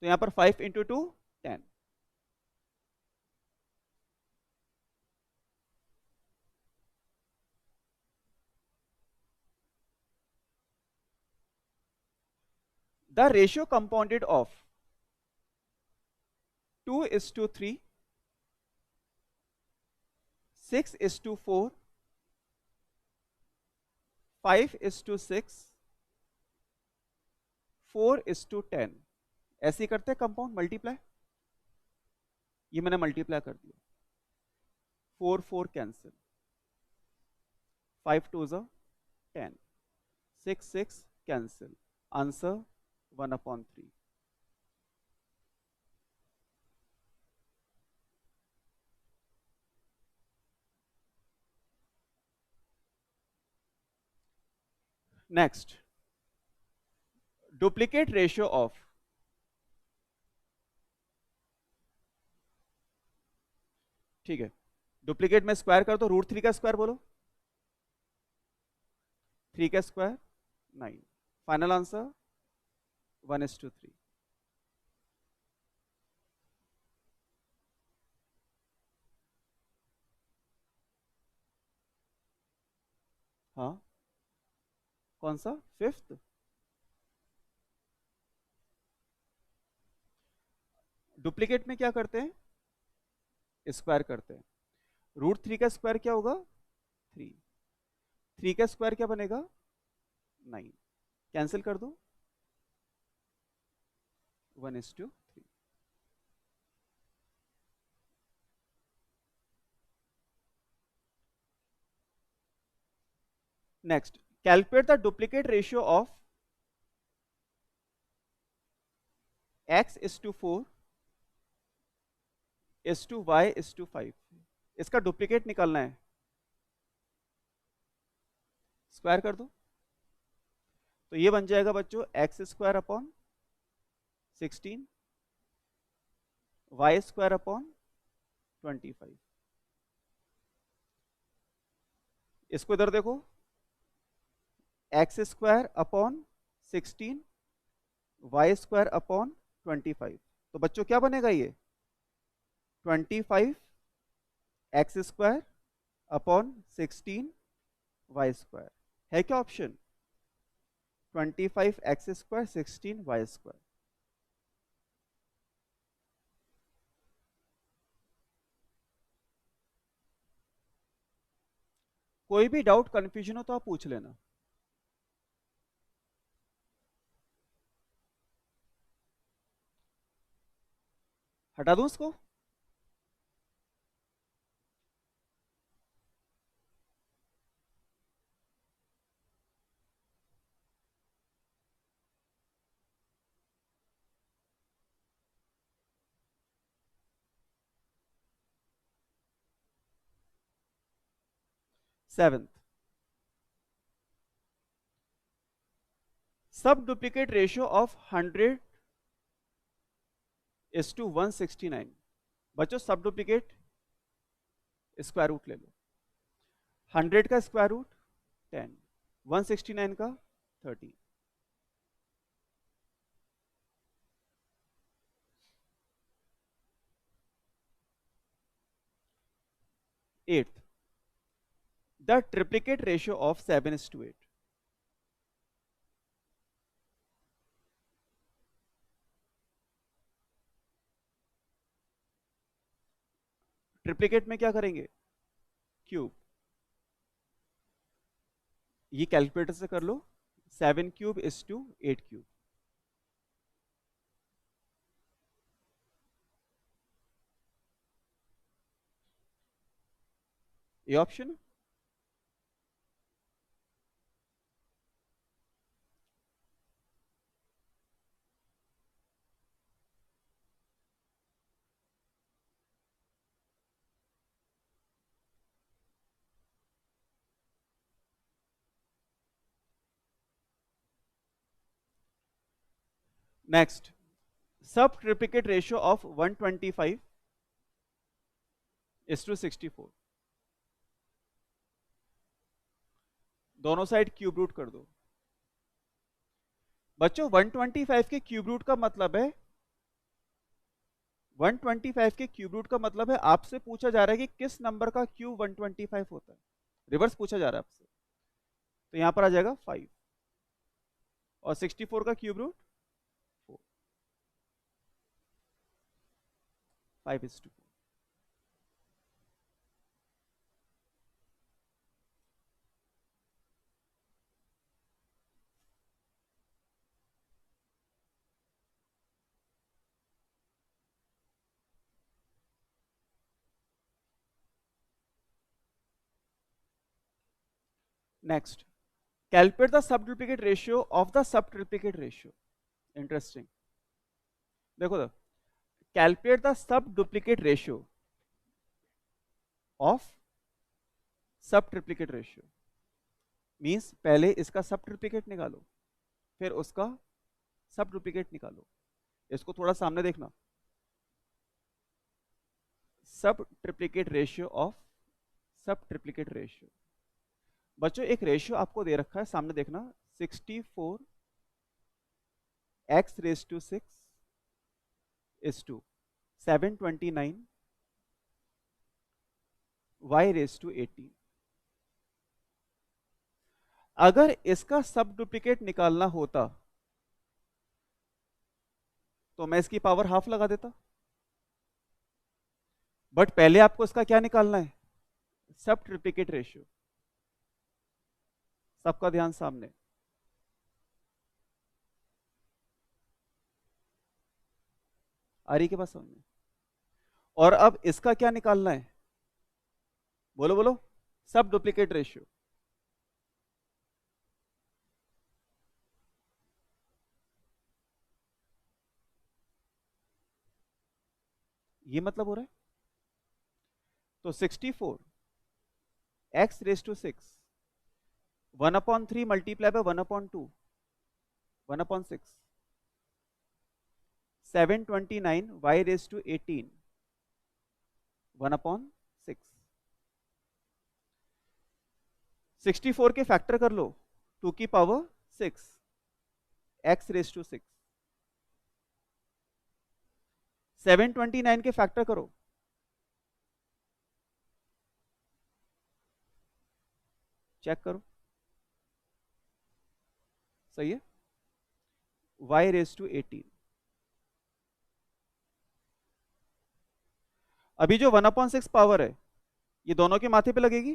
तो यहां पर 5 × 2 10। द रेशियो कंपाउंडेड ऑफ 2:3, 6:4, 5:6, 4:10, ऐसे ही करते हैं कंपाउंड मल्टीप्लाई। ये मैंने मल्टीप्लाई कर दिया, 4 4 cancel, 5 2 10, 6 6 cancel, answer 1/3। Next, duplicate ratio of, ठीक है, डुप्लीकेट में स्क्वायर कर दो, √3 का स्क्वायर बोलो, 3 का स्क्वायर 9, फाइनल आंसर 1:3। हाँ, कौन सा, फिफ्थ। डुप्लीकेट में क्या करते हैं, स्क्वायर करते हैं। √3 का स्क्वायर क्या होगा, 3। 3 का स्क्वायर क्या बनेगा, 9, कैंसिल कर दो, 1:3। Next, calculate the duplicate ratio of x:4 y:5। इसका डुप्लीकेट निकालना है, स्क्वायर कर दो। तो ये बन जाएगा बच्चों x² अपॉन 16 y² अपॉन 25। इसको इधर देखो, x² अपॉन 16 y² अपॉन 25। तो बच्चों क्या बनेगा ये 25 x² अपॉन 16 y²। है क्या ऑप्शन 25 x² 16 y²। कोई भी डाउट कंफ्यूजन हो तो आप पूछ लेना। हटा दूं इसको? सेवेंथ, सब डुप्लीकेट रेशियो ऑफ 100:169। बच्चों सब डुप्लीकेट स्क्वायर रूट ले लो। 100 का स्क्वायर रूट 10, 169 का 30। Eighth, the triplicate ratio of 7:8। Triplicate में क्या करेंगे, क्यूब। ये कैलकुलेटर से कर लो, 7³ = 8³। ये ऑप्शन है। नेक्स्ट, सब ट्रिप्लिकेट रेशियो ऑफ 125:64। दोनों साइड क्यूब रूट कर दो। बच्चों 125 के क्यूब रूट का मतलब है 125 के क्यूब रूट का मतलब है आपसे पूछा जा रहा है कि किस नंबर का क्यूब 125 होता है। रिवर्स पूछा जा रहा है आपसे। तो यहां पर आ जाएगा 5 और 64 का cube root 4, 5:4। Next, calculate the sub duplicate ratio of the sub triplicate ratio. Interesting, देखो तो, calculate the sub duplicate ratio of sub triplicate ratio means पहले इसका सब ट्रिप्लिकेट निकालो, फिर उसका सब डुप्लीकेट निकालो। इसको थोड़ा सामने देखना, सब triplicate ratio of sub triplicate ratio. बच्चों एक रेशियो आपको दे रखा है, सामने देखना, 64 x⁶ is to 729 y⁻18। अगर इसका सब डुप्लीकेट निकालना होता तो मैं इसकी पावर हाफ लगा देता, बट पहले आपको इसका क्या निकालना है, सब ट्रिप्लिकेट रेशियो। सबका ध्यान सामने, आ रही के पास समझ में। और अब इसका क्या निकालना है, बोलो बोलो, सब डुप्लीकेट रेशियो। ये मतलब हो रहा है। तो 64 x raise to 6 1/3 multiply by 1/2 1/6 729 y raise to 18 1/6 64 के फैक्टर कर लो 2 की पावर 6 एक्स रेस टू 6 729 के फैक्टर करो चेक करो सही है y रेस टू 18 अभी जो 1/6 पावर है ये दोनों के माथे पे लगेगी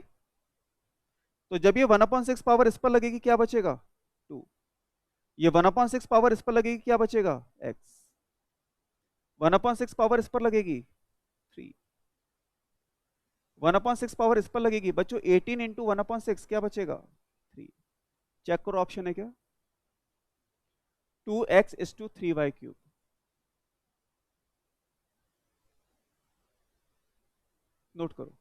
तो जब ये 1/6 पावर इस पर लगेगी क्या बचेगा 2 ये 1/6 पावर इस पर लगेगी क्या बचेगा x 1/6 पावर इस पर लगेगी 3 1/6 पावर इस पर लगेगी बच्चों 18 इंटू 1/6 क्या बचेगा 3 चेक करो ऑप्शन है क्या 2x is to 3y cube note करो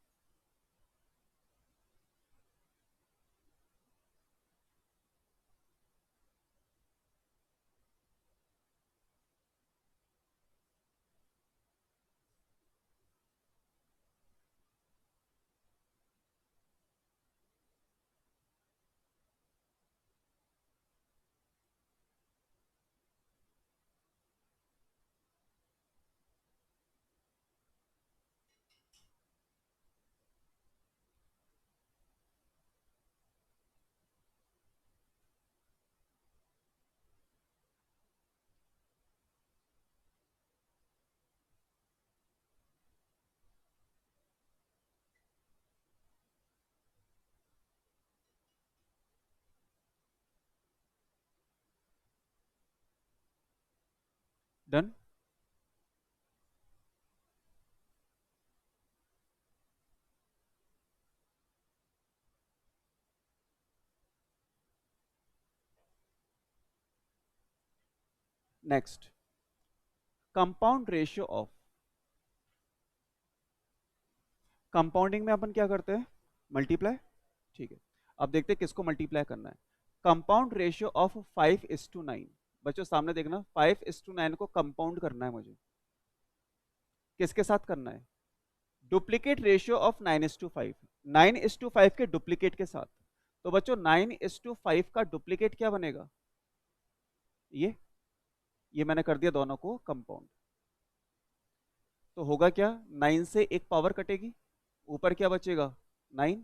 done next compound ratio of compounding में अपन क्या करते हैं मल्टीप्लाई ठीक है अब देखते हैं किसको मल्टीप्लाई करना है कंपाउंड रेशियो ऑफ 5:9 बच्चों सामने देखना 5:9 को कंपाउंड करना है मुझे किसके साथ करना है डुप्लीकेट रेशियो ऑफ 9:5 9:5 के डुप्लीकेट के साथ तो बच्चों 9:5 का डुप्लीकेट क्या बनेगा ये मैंने कर दिया दोनों को कंपाउंड तो होगा क्या 9 से एक पावर कटेगी ऊपर क्या बचेगा 9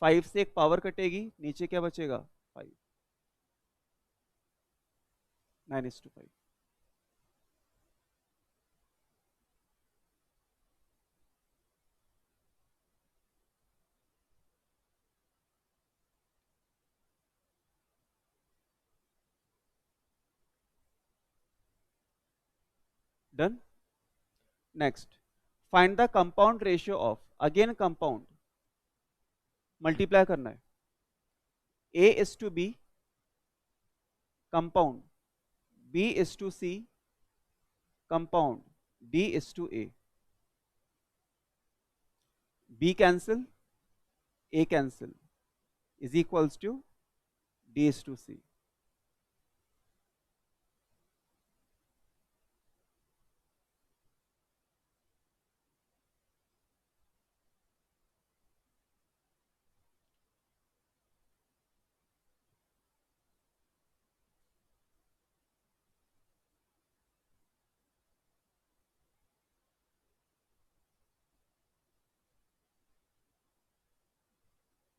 5 से एक पावर कटेगी नीचे क्या बचेगा 5 9:5 done next find the compound ratio of again compound multiply करना है a is to b compound b is to c compound d is to a b cancel a cancel is equals to d is to c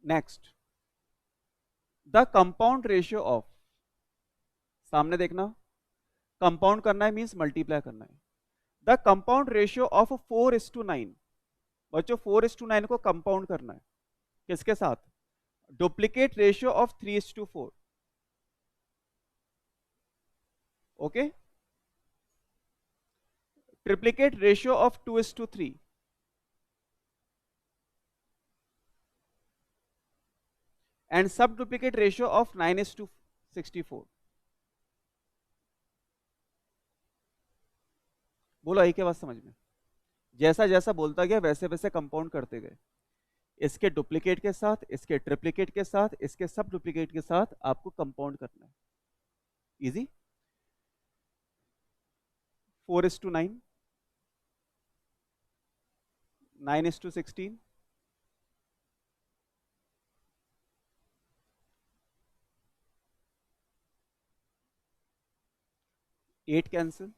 next the compound ratio of सामने देखना compound करना है means multiply करना है the compound ratio of 4:9 बच्चों 4:9 को compound करना है किसके साथ duplicate ratio of 3:4 okay triplicate ratio of 2:3 and सब डुप्लीकेट रेशियो ऑफ 9:64 बोलो आई क्या बात समझ में जैसा जैसा बोलता गया वैसे वैसे कंपाउंड करते गए, इसके डुप्लीकेट के साथ, इसके ट्रिप्लीकेट के साथ, इसके सब डुप्लीकेट के साथ आपको कंपाउंड करना है। Easy. 4:9, 9:16, 8 cancel,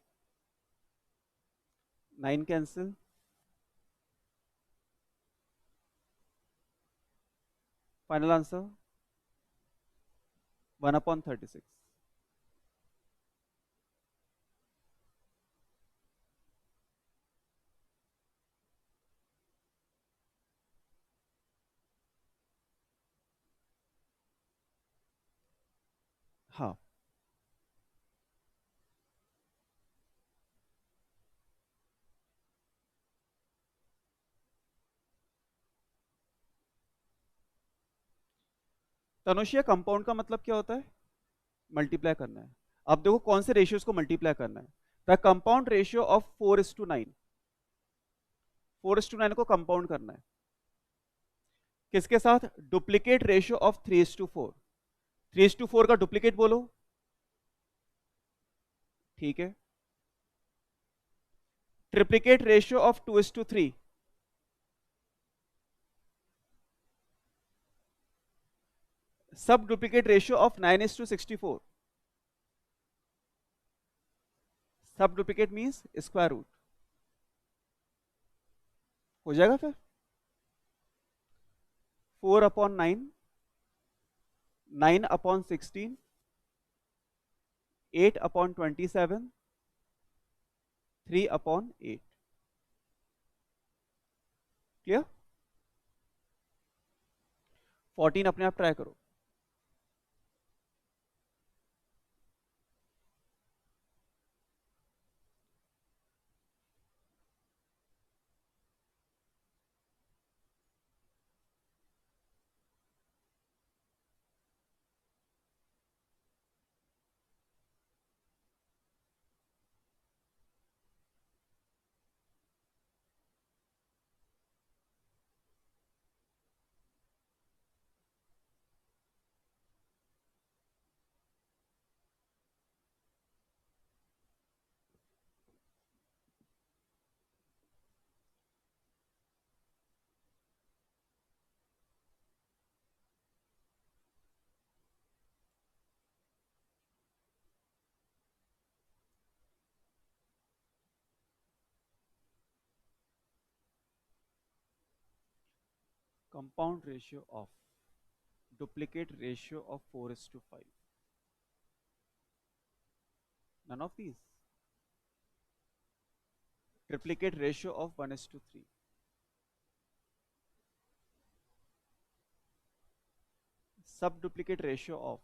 9 cancel, final answer 1/36। हाँ, तनुष्य कंपाउंड का मतलब क्या होता है? मल्टीप्लाई करना है। अब देखो कौन से रेशियोज को मल्टीप्लाई करना है। द कंपाउंड रेशियो ऑफ 4:9, 4:9 को कंपाउंड करना है किसके साथ? Duplicate ratio of 3:4। 3:4 का डुप्लीकेट बोलो। ठीक है। Triplicate ratio of 2:3। सब डुप्लीकेट रेशियो ऑफ 9:64। सब डुप्लीकेट मींस स्क्वायर रूट। हो जाएगा फिर 4/9, 9/16, 8/27, 3/8। क्लियर? 14 अपने आप ट्राई करो। Compound ratio of duplicate ratio of 4:5. None of these. Triplicate ratio of 1:3. Subduplicate ratio of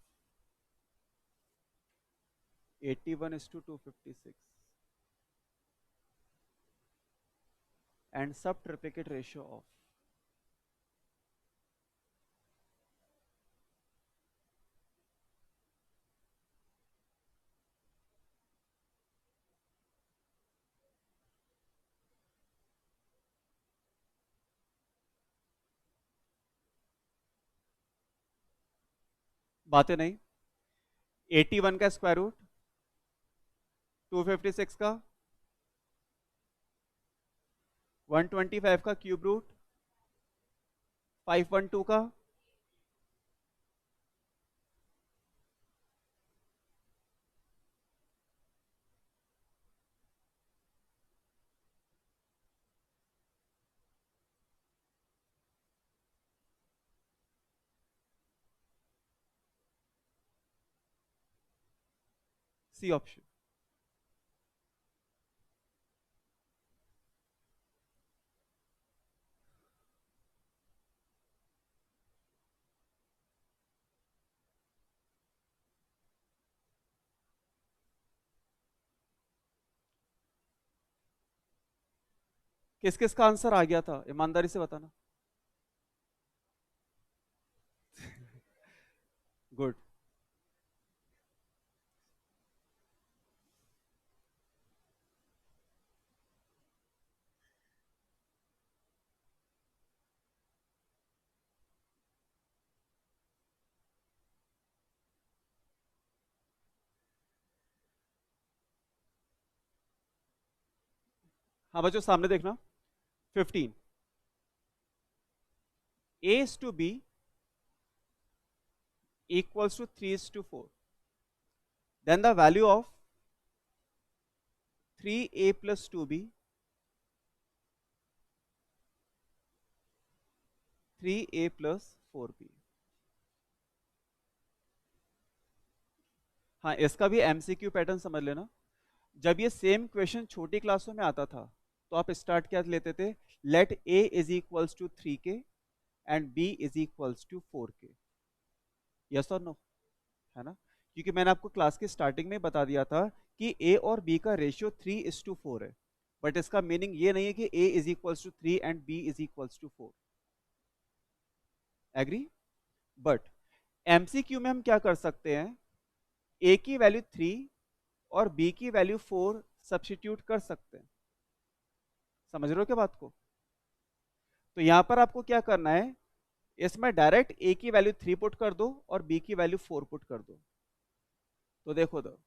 81:256. And subtriplicate ratio of बातें नहीं। 81 का स्क्वायर रूट, 256 का, 125 का क्यूब रूट, 512 का, सी ऑप्शन। किस किस का आंसर आ गया था ईमानदारी से बताना। गुड। हाँ बच्चों सामने देखना, 15 a is to b equals to 3 is to 4, then the value of 3a plus 2b 3a plus 4b। हाँ इसका भी एमसीक्यू पैटर्न समझ लेना। जब ये सेम क्वेश्चन छोटी क्लासों में आता था तो आप स्टार्ट क्या लेते थे, let a is equals to 3k and b is equals to 4k, yes और नो, है ना। क्योंकि मैंने आपको क्लास के स्टार्टिंग में बता दिया था कि a और b का रेशियो 3:4 है, बट इसका मीनिंग ये नहीं है कि a is equals to 3 and b is equals to 4। Agree. But MCQ में हम क्या कर सकते हैं, a की वैल्यू 3 और b की वैल्यू 4 सब्स्टिट्यूट कर सकते हैं। समझ रहे हो क्या बात को। तो यहां पर आपको क्या करना है, इसमें डायरेक्ट a की वैल्यू 3 पुट कर दो और b की वैल्यू 4 पुट कर दो। तो देखो 3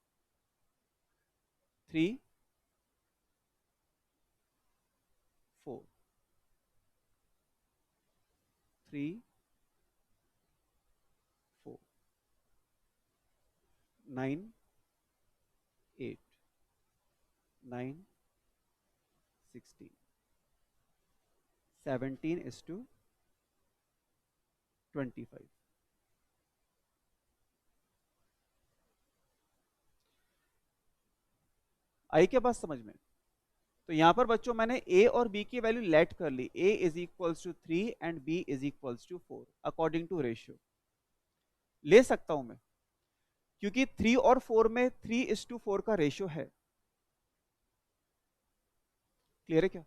4 3 4 9 8 9 16 17:25। आई क्या बात समझ में। तो यहां पर बच्चों मैंने a और b की वैल्यू लेट कर ली, a is equals to 3 and b is equals to 4 according to ratio ले सकता हूं मैं, क्योंकि 3 और 4 में 3:4 का रेशियो है। क्लियर है क्या।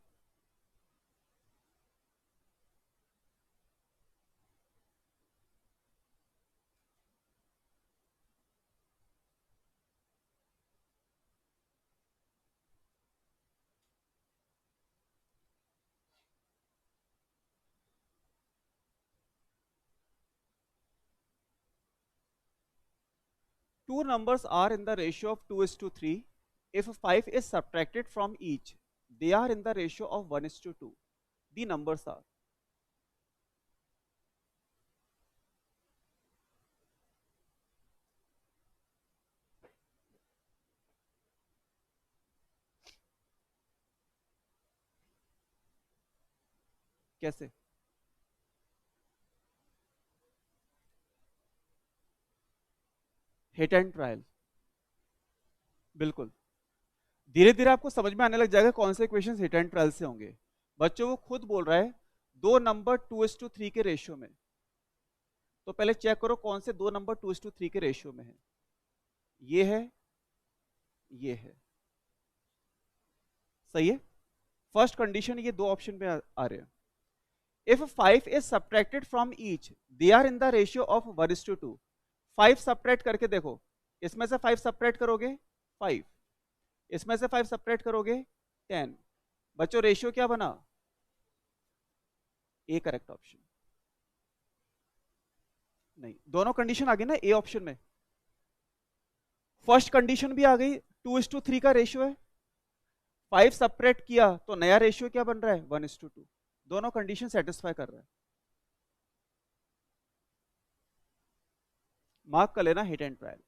2 numbers are in the ratio of 2:3. If 5 is subtracted from each, they are in the ratio of 1:2. The numbers are, कैसे। हिट एंड ट्रायल, बिल्कुल धीरे धीरे आपको समझ में आने लग जाएगा कौन से क्वेश्चन हिट एंड ट्रायल से होंगे। बच्चों वो खुद बोल रहा है 2 नंबर 2:3 के रेशियो में, तो पहले चेक करो कौन से 2 नंबर 2:3 के रेशियो में है। ये है, ये है, सही है। फर्स्ट कंडीशन ये 2 ऑप्शन में आ रहे हैं। If 5 is subtracted from each, they are in the ratio of 1:2. 5 subtract करके देखो, इसमें से 5 सब्ट्रैक्ट करोगे 5, इसमें से 5 सब्ट्रैक्ट करोगे 10। बच्चों रेशियो क्या बना, ए करेक्ट ऑप्शन। नहीं, दोनों कंडीशन आ गई ना ए ऑप्शन में। फर्स्ट कंडीशन भी आ गई, 2:3 का रेशियो है, 5 सब्ट्रैक्ट किया तो नया रेशियो क्या बन रहा है 1:2। दोनों कंडीशन सेटिस्फाई कर रहा है। मार्क कर लेना hit and trial.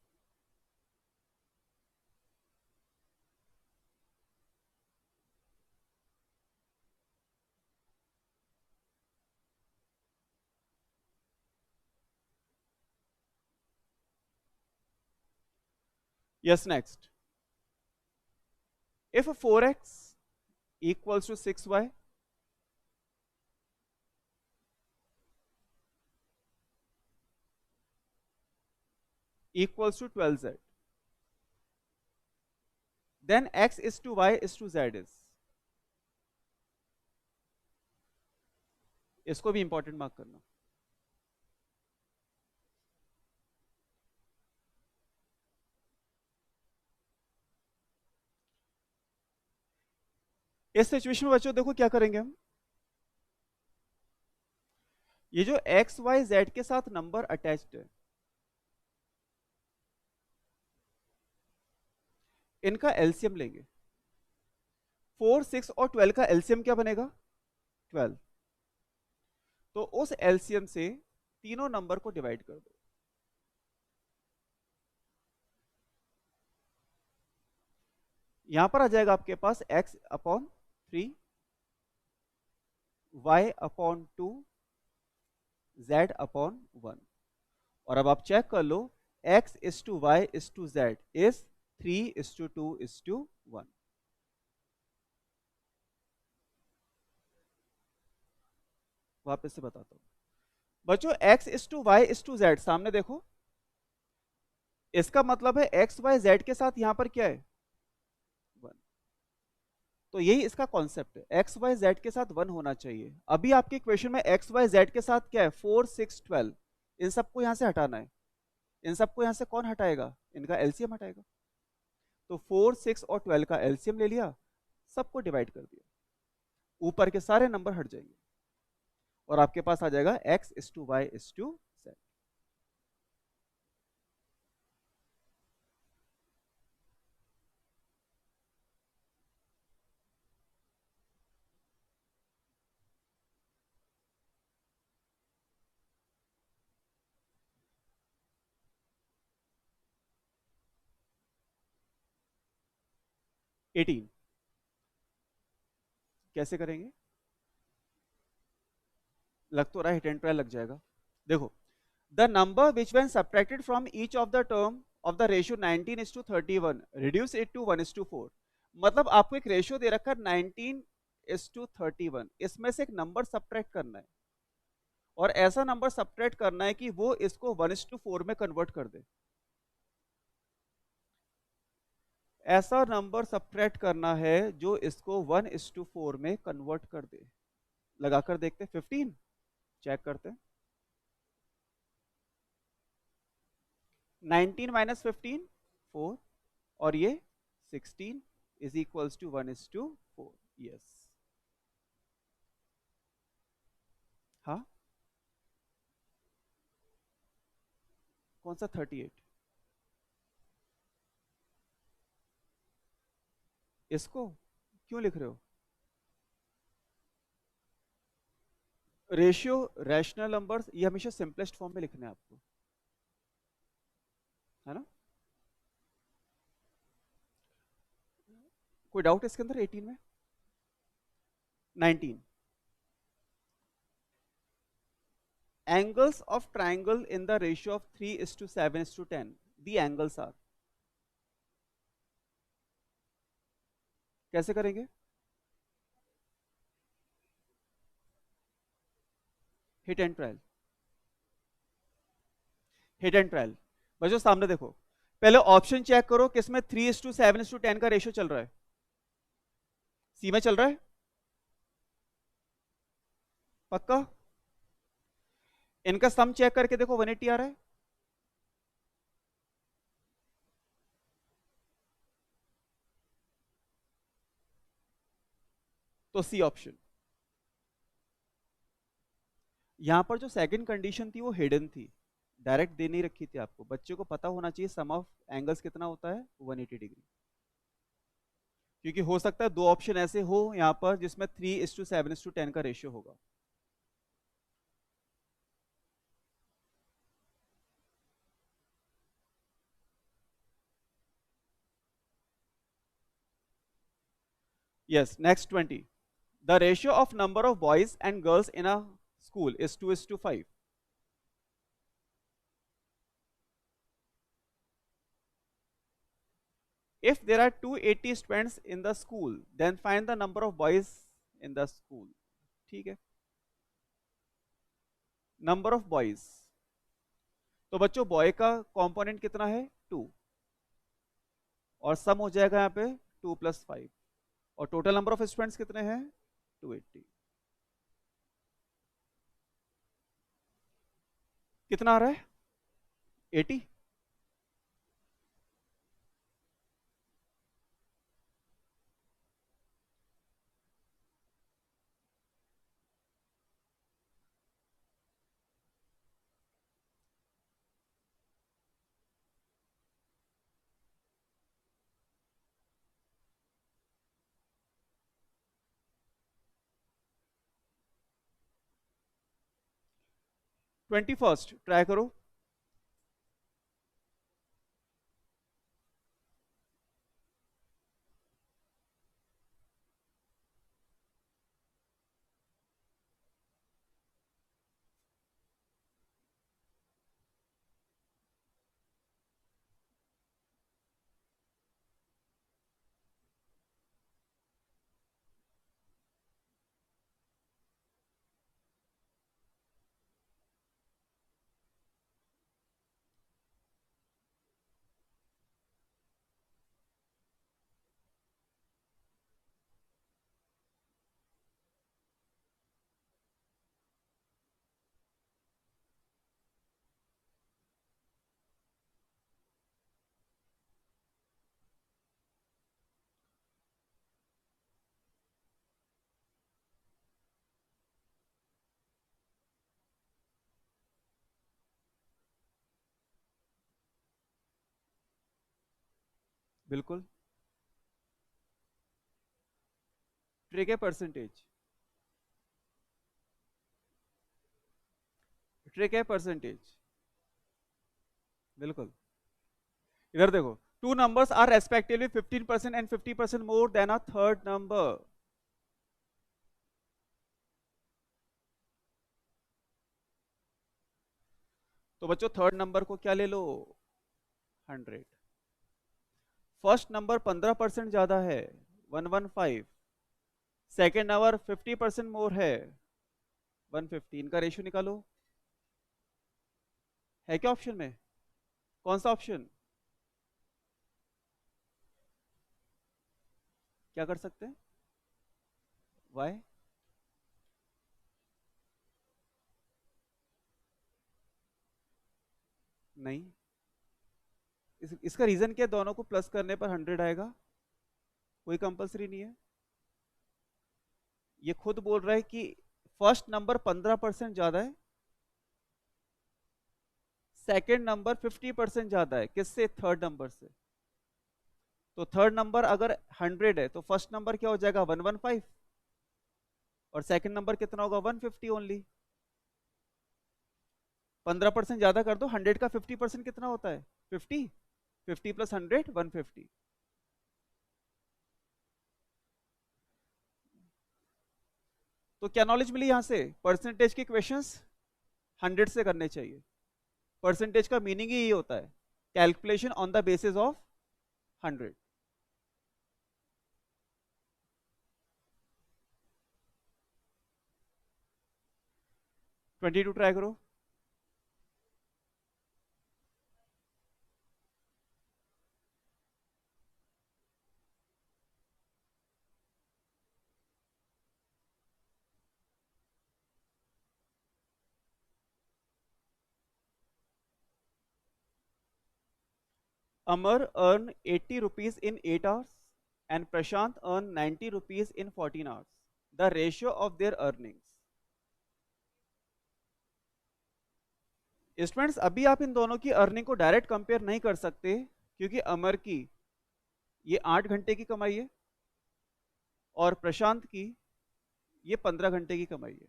Yes, next. If 4x equals to 6y, equals to 12z, then x is to y is to z is, इसको भी इंपॉर्टेंट मार्क करना। इस सिचुएशन में बच्चों देखो क्या करेंगे हम, ये जो x y z के साथ नंबर अटैच्ड है, इनका एलसीएम लेंगे। 4, 6 और 12 का एलसीएम क्या बनेगा? 12। तो उस एलसीएम से तीनों नंबर को डिवाइड कर दो। यहां पर आ जाएगा आपके पास x upon 3, y upon 2, z upon 1। और अब आप चेक कर लो, x is to y is to z is 3:2:1। वापस से बताता हूं बच्चों, x is to y is to z सामने देखो, इसका मतलब है x y z के साथ यहां पर क्या है? 1। तो यही इसका कॉन्सेप्ट है, एक्स वाई जेड के साथ 1 होना चाहिए। अभी आपके इक्वेशन में एक्स वाई जेड के साथ क्या है? 4, 6, 12। इन सबको यहां से हटाना है। इन सबको यहां से कौन हटाएगा? इनका एलसीएम हटाएगा। तो 4, 6 और 12 का एलसीएम ले लिया, सबको डिवाइड कर दिया, ऊपर के सारे नंबर हट जाएंगे और आपके पास आ जाएगा X is to Y is to Z. Eighteen कैसे करेंगे? लग तो रहा है हिट एंड ट्रायल लग जाएगा। देखो, the number which when subtracted from each of the term of the ratio 19:31 reduce it to 1:4। मतलब आपको एक रेशियो दे रखा है 19:31, इसमें से एक नंबर सब्ट्रैक्ट करना है और ऐसा नंबर सब्ट्रैक्ट करना है कि वो इसको 1:4 में कन्वर्ट कर दे। ऐसा नंबर सब्ट्रैक्ट करना है जो इसको 1:4 में कन्वर्ट कर दे। लगाकर देखते हैं, 15 चेक करते हैं। 19 माइनस 15 4, और ये 16 इज इक्वल्स टू 1:4। यस। हाँ, कौन सा 38? इसको क्यों लिख रहे हो? रेशियो रैशनल नंबर्स ये हमेशा सिंपलेस्ट फॉर्म में लिखने हैं आपको, है ना? कोई डाउट इसके अंदर? 18 में 19 angles of triangle in the ratio of 3:7:10, the angles are। कैसे करेंगे? Hit and trial. Hit and trial. बच्चों सामने देखो, पहले ऑप्शन चेक करो किसमें 3:7:10 का रेशियो चल रहा है। सी में चल रहा है पक्का? इनका सम चेक करके देखो, 180 आ रहा है। तो सी ऑप्शन। यहां पर जो सेकंड कंडीशन थी वो हिडन थी, डायरेक्ट दे नहीं रखी थी आपको। बच्चे को पता होना चाहिए सम ऑफ एंगल्स कितना होता है, 180 डिग्री। क्योंकि हो सकता है दो ऑप्शन ऐसे हो यहां पर जिसमें 3:7:10 का रेशियो होगा। Yes, next 20। The ratio of number of boys and girls in a school is 2:5। If there are 280 students in the school, then find the number of boys in the school। ठीक है, number of boys. तो बच्चों boy का component कितना है? 2, और सम हो जाएगा यहाँ पे 2 + 5, और टोटल नंबर ऑफ स्टूडेंट्स कितने हैं? 280। कितना आ रहा है? 80। 21 ट्राई करो। बिल्कुल। ट्रिक है परसेंटेज। ट्रिक है परसेंटेज। बिल्कुल। इधर देखो, two numbers are respectively 15% and 50% more than a third number. तो बच्चों थर्ड नंबर को क्या ले लो? 100। फर्स्ट नंबर 15% ज्यादा है, 115। सेकेंड नंबर 50% मोर है, 150। इनका रेशियो निकालो। है क्या ऑप्शन में? कौन सा ऑप्शन? क्या कर सकते हैं? वाई? नहीं। इसका रीजन क्या है? दोनों को प्लस करने पर 100 आएगा, कोई कंपलसरी नहीं है। ये खुद बोल रहा है कि फर्स्ट नंबर 15% ज्यादा है, सेकेंड नंबर 50% ज्यादा है। किससे? थर्ड नंबर से। तो थर्ड नंबर अगर 100 है तो फर्स्ट नंबर क्या हो जाएगा? 115। और सेकंड नंबर कितना होगा? 150 ओनली। 15% ज्यादा कर दो, 100 का 50% कितना होता है? 50। 50 प्लस 100, 150। तो क्या नॉलेज मिली यहां से? परसेंटेज के क्वेश्चंस 100 से करने चाहिए। परसेंटेज का मीनिंग ही यही होता है, calculation on the basis of 100। 22 try करो। Amar earn 80 rupees in 8 hours and Prashant earn 90 rupees in 14 hours. The ratio of their earnings. Students अभी आप इन दोनों की अर्निंग को डायरेक्ट कंपेयर नहीं कर सकते, क्योंकि अमर की ये 8 घंटे की कमाई है और प्रशांत की ये 15 घंटे की कमाई है।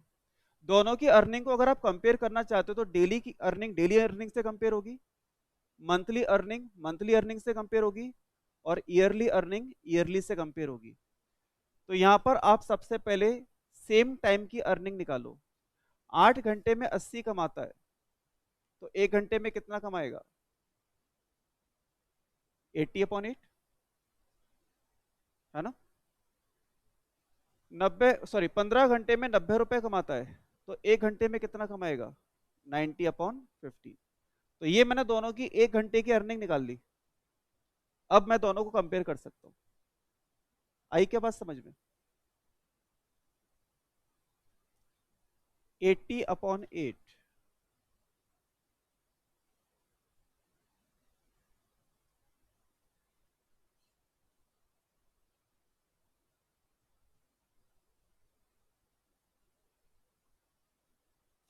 दोनों की अर्निंग को अगर आप कंपेयर करना चाहते हो तो डेली की अर्निंग डेली अर्निंग से कंपेयर होगी, मंथली अर्निंग मंथली अर्निंग से कंपेयर होगी, और ईयरली अर्निंग ईयरली से कंपेयर होगी। तो यहां पर आप सबसे पहले सेम टाइम की अर्निंग निकालो। 8 घंटे में 80 कमाता है, तो 1 घंटे में कितना कमाएगा? 80/8, है ना? 15 घंटे में 90 रुपए कमाता है, तो 1 घंटे में कितना कमाएगा? 90/50। तो ये मैंने दोनों की 1 घंटे की अर्निंग निकाल ली। अब मैं दोनों को कंपेयर कर सकता हूं। आई क्या बात समझ में? 80/8।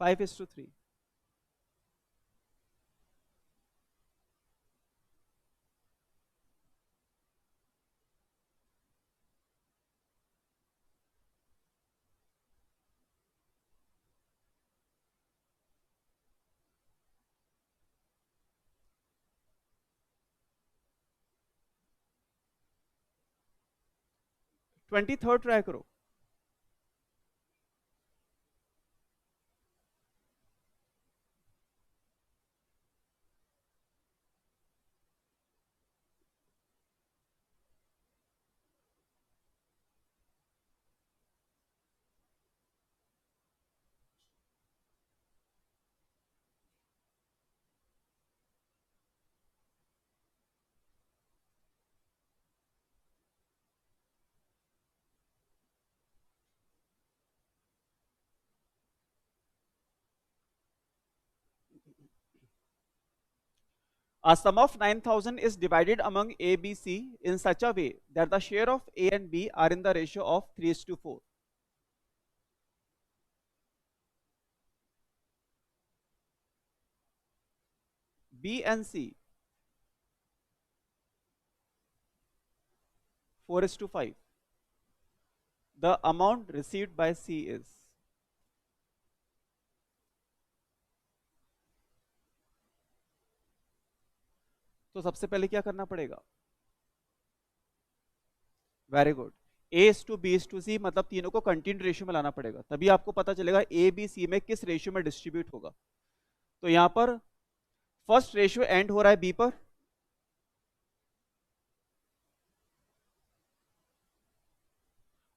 5:3। 23rd ट्राई करो। A sum of 9,000 is divided among A, B, C in such a way that the share of A and B are in the ratio of 3:4. B and C 4:5. The amount received by C is, तो सबसे पहले क्या करना पड़ेगा? Very good, A is to B is to C, मतलब तीनों को continued ratio में लाना पड़ेगा, तभी आपको पता चलेगा A B C में किस रेशियो में डिस्ट्रीब्यूट होगा। तो यहां पर फर्स्ट रेशियो एंड हो रहा है B पर,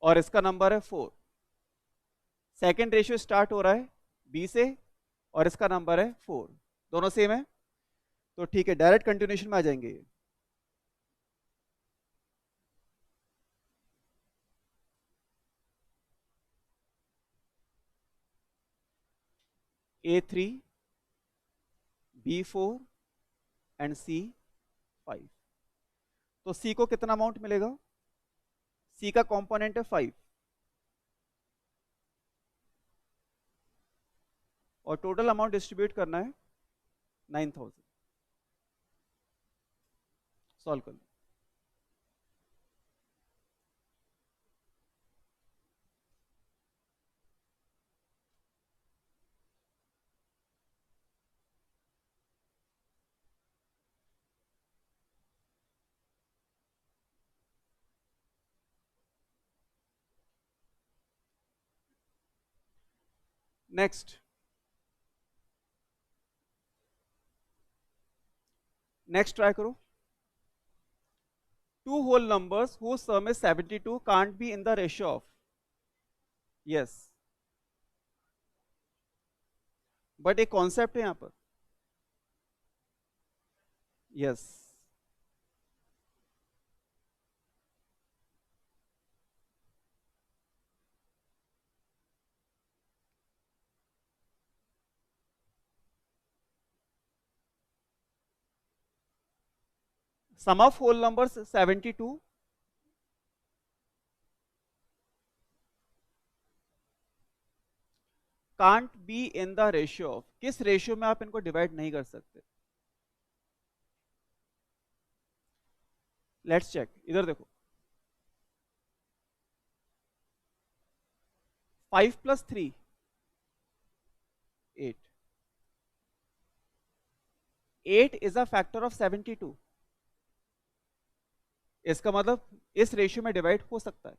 और इसका नंबर है 4। सेकेंड रेशियो स्टार्ट हो रहा है B से और इसका नंबर है 4, दोनों सेम है, तो ठीक है, डायरेक्ट कंटिन्यूएशन में आ जाएंगे। A3 B4 and C5। तो C को कितना अमाउंट मिलेगा? C का कंपोनेंट है 5 और टोटल अमाउंट डिस्ट्रीब्यूट करना है 9,000। सॉल्व कर लो। नेक्स्ट ट्राई करो। Two whole numbers whose sum is 72 can't be in the ratio of, yes, but एक कॉन्सेप्ट है यहां पर, yes, sum of whole numbers 72 can't be in the ratio of, किस रेशियो में आप इनको डिवाइड नहीं कर सकते? लेट्स चेक, इधर देखो, 5 + 3 8, 8 इज अ फैक्टर ऑफ 72, इसका मतलब इस रेशियो में डिवाइड हो सकता है।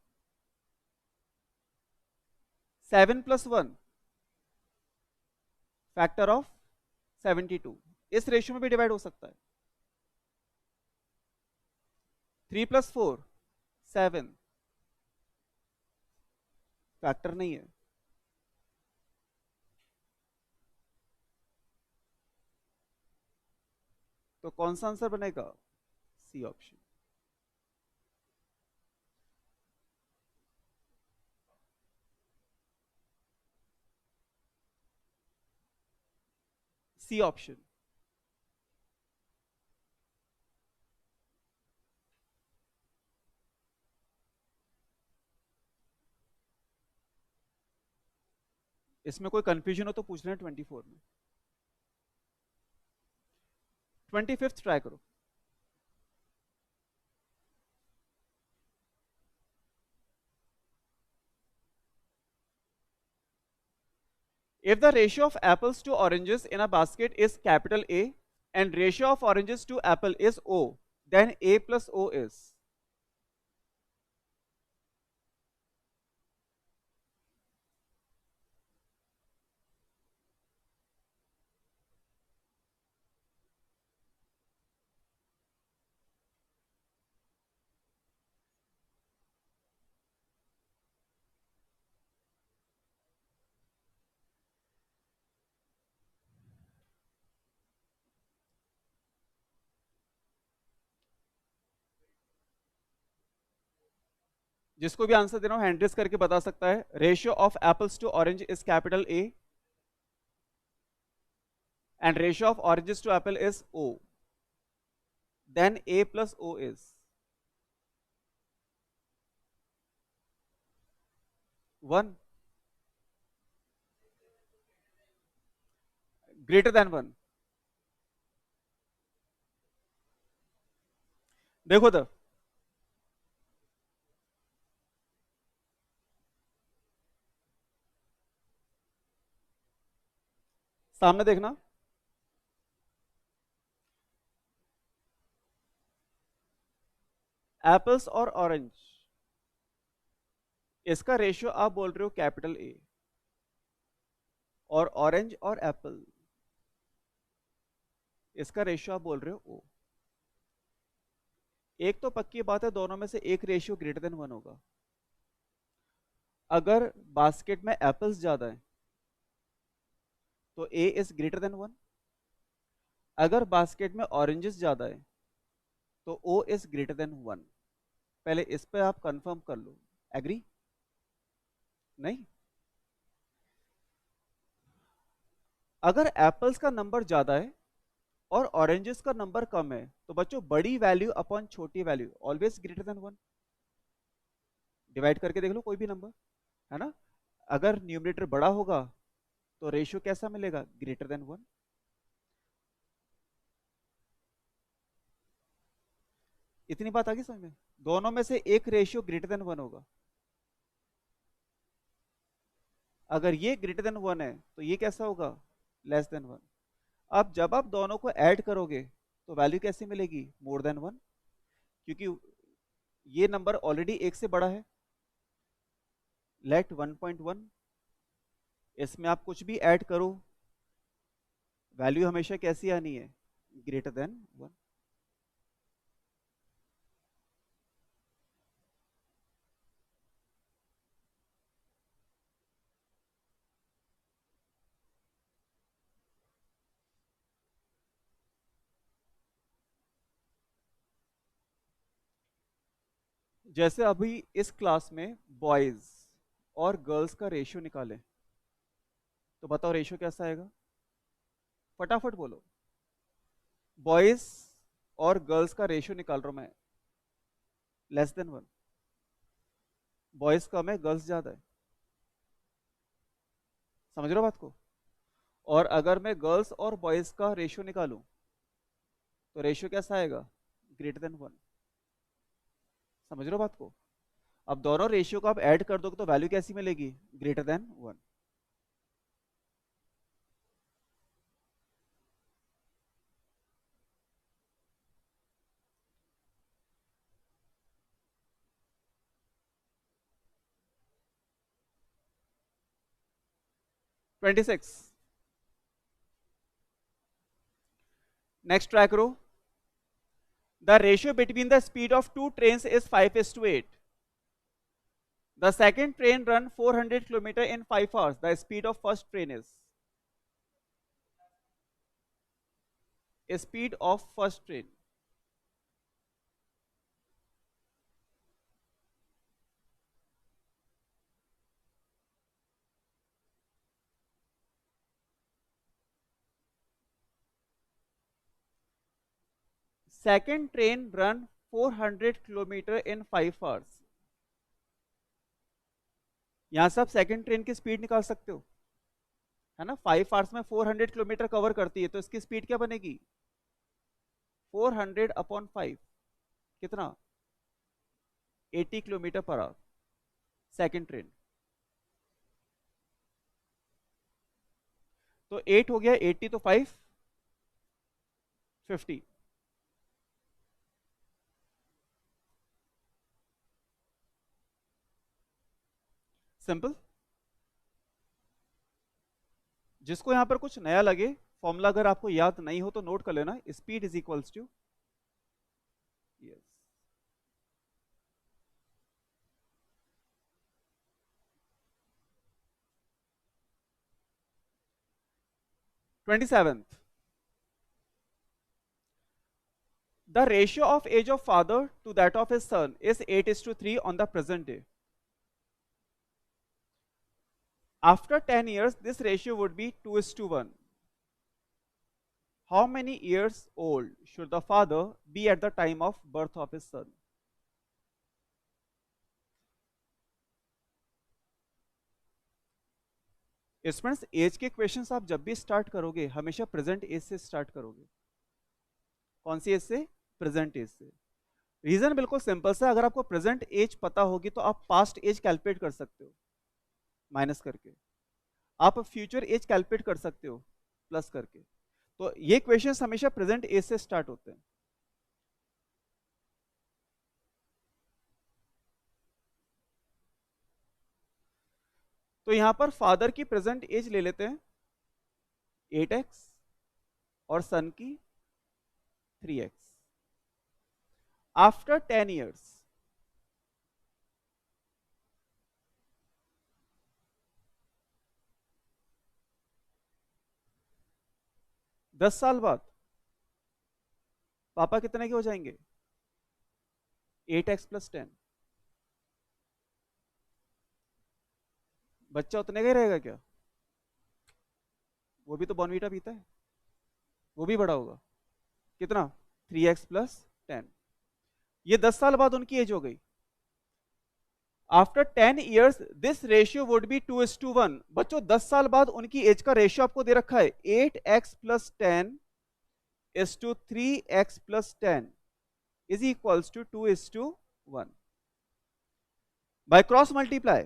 7 + 1 फैक्टर ऑफ 72, इस रेशियो में भी डिवाइड हो सकता है। 3 + 4 7, फैक्टर नहीं है, तो कौन सा आंसर बनेगा? C option. C option. इसमें कोई कंफ्यूजन हो तो पूछ लेना 24 में। 25th ट्राई करो। If the ratio of apples to oranges in a basket is capital A and ratio of oranges to apple is O, then A plus O is, जिसको भी आंसर देना हो हैंड रेज करके बता सकता है। Ratio of apples to orange is capital A and ratio of oranges to apple is O, then A plus O is 1 greater than 1। देखो तो सामने देखना, एप्पल्स और ऑरेंज, इसका रेशियो आप बोल रहे हो कैपिटल ए, और ऑरेंज और एप्पल इसका रेशियो आप बोल रहे हो ओ। एक तो पक्की बात है, दोनों में से एक रेशियो ग्रेटर देन 1 होगा। अगर बास्केट में एप्पल्स ज्यादा है तो ए इज ग्रेटर देन 1, अगर बास्केट में ऑरेंजेस ज्यादा है तो ओ इज ग्रेटर देन 1। पहले इस पे आप कंफर्म कर लो, एग्री? नहीं, अगर एप्पल्स का नंबर ज्यादा है और ऑरेंजेस का नंबर कम है तो बच्चों बड़ी वैल्यू अपॉन छोटी value always greater than 1। Divide करके देख लो कोई भी नंबर, है ना? अगर न्यूमरेटर बड़ा होगा तो रेशियो कैसा मिलेगा? Greater than 1। इतनी बात आ गई समझ में? दोनों में से एक रेशियो ग्रेटर देन 1 होगा। अगर ये ग्रेटर देन 1 है तो ये कैसा होगा? Less than 1। अब जब आप दोनों को ऐड करोगे तो वैल्यू कैसी मिलेगी? मोर देन 1, क्योंकि ये नंबर ऑलरेडी एक से बड़ा है। लेट 1.1, इसमें आप कुछ भी ऐड करो वैल्यू हमेशा कैसी आनी है? Greater than 1। जैसे अभी इस क्लास में बॉयज और गर्ल्स का रेशियो निकालें तो बताओ रेशियो कैसा आएगा? फटाफट बोलो। बॉयज और गर्ल्स का रेशियो निकाल रहा हूं मैं, लेस देन 1। बॉयज कम है, गर्ल्स ज्यादा है, समझ रहे हो बात को? और अगर मैं गर्ल्स और बॉयज का रेशियो निकालूं तो रेशियो कैसा आएगा? Greater than 1। समझ रहे हो बात को? अब दोनों रेशियो को आप ऐड कर दोगे तो वैल्यू कैसी मिलेगी? Greater than 1। 26। नेक्स्ट ट्राई करो। The ratio between the speed of two trains is 5:8। The second train run 400 kilometer in 5 hours. The speed of first train is? Speed of first train. Second train run 400 kilometer in 5 hours. यहां से आप second train की speed निकाल सकते हो, है ना? 5 hours में 400 किलोमीटर कवर करती है तो इसकी स्पीड क्या बनेगी? 400 अपॉन 5, कितना? 80 kilometre per hour, second train. तो 8 हो गया, 80 तो 5, 50। सिंपल। जिसको यहां पर कुछ नया लगे, फॉर्मूला अगर आपको याद नहीं हो तो नोट कर लेना। Speed is equals to, yes, 27th, The ratio of age of father to that of his son is 8:3 on the present day. After 10 years, this ratio would be 2:1. How many years old should the father be at the time of birth of his son? Students, age के questions आप जब भी start करोगे हमेशा present as से start करोगे। कौन सी as से? प्रेजेंट एज से। रीजन बिल्कुल सिंपल सा, अगर आपको प्रेजेंट एज पता होगी तो आप पास्ट एज कैलकुलेट कर सकते हो माइनस करके, आप फ्यूचर एज कैलकुलेट कर सकते हो प्लस करके। तो ये क्वेश्चंस हमेशा प्रेजेंट एज से स्टार्ट होते हैं। तो यहां पर फादर की प्रेजेंट एज ले लेते हैं 8x और सन की 3x। आफ्टर 10 years, दस साल बाद पापा कितने के हो जाएंगे? 8x+10। बच्चा उतने का ही रहेगा क्या? वो भी तो बॉर्नवीटा पीता है, वो भी बड़ा होगा। कितना? 3x+10। ये 10 साल बाद उनकी एज हो गई। After 10 years this ratio would be 2:1। बच्चों 10 साल बाद उनकी एज का रेशियो आपको दे रखा है 8x+10 is to 3x+10 is equals to 2:1। by cross multiply,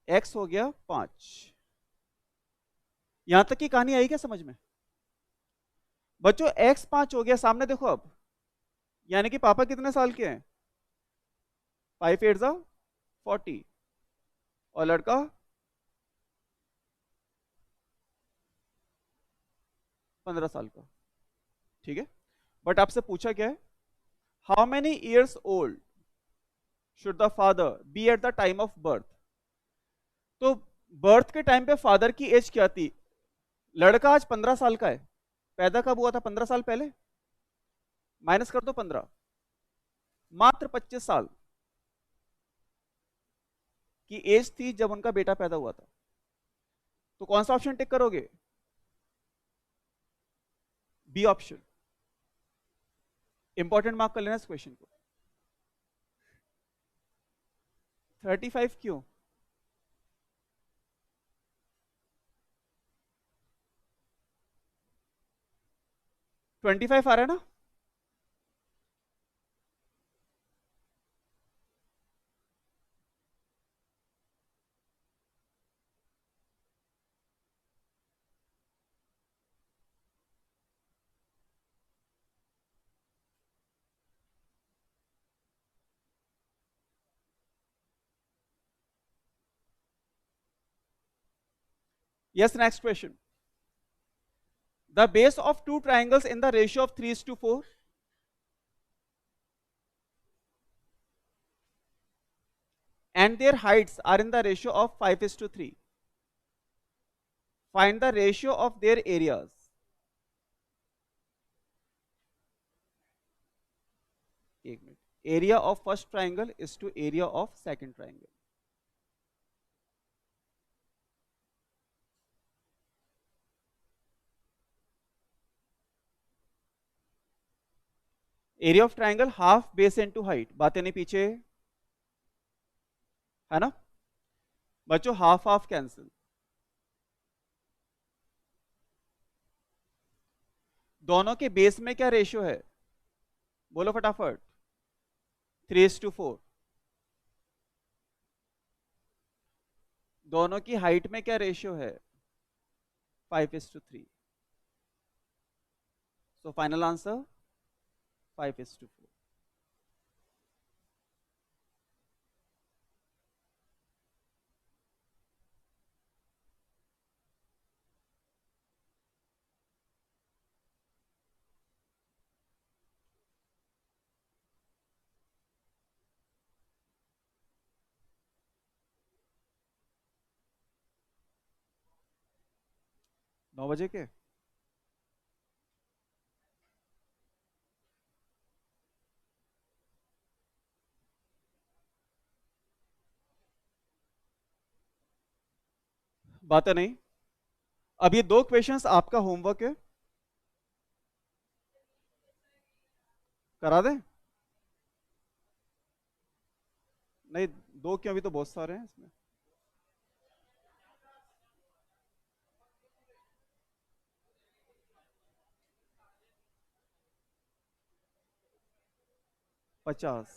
x हो गया 5। यहां तक की कहानी आई क्या समझ में? बच्चों x 5 हो गया, सामने देखो अब, यानी कि पापा कितने साल के हैं? 5 8 40 और लड़का 15 साल का। ठीक है, बट आपसे पूछा क्या है? How many years old should the father be at the time of birth. तो बर्थ के टाइम पे फादर की एज क्या थी? लड़का आज 15 साल का है, पैदा कब हुआ था? 15 साल पहले, माइनस कर दो 15, मात्र 25 साल की एज थी जब उनका बेटा पैदा हुआ था। तो कौन सा ऑप्शन टिक करोगे? B option. इंपॉर्टेंट मार्क कर लेना इस क्वेश्चन को। 35 क्यों? 25 आ रहा है ना? Yes, next question. The base of two triangles in the ratio of 3:4 and their heights are in the ratio of 5:3. Find the ratio of their areas. एक minute, area of first triangle is to area of second triangle. Area of triangle half base into height, बातें नहीं पीछे है ना बच्चों? Half half cancel. दोनों के base में क्या रेशियो है? बोलो फटाफट। 3:4। दोनों की हाइट में क्या रेशियो है? 5:3। So final answer 5:4। 9 बजे के? बातें नहीं। अब ये 2 क्वेश्चंस आपका होमवर्क है, करा दें? नहीं, 2 क्यों, अभी तो बहुत सारे हैं इसमें। 50।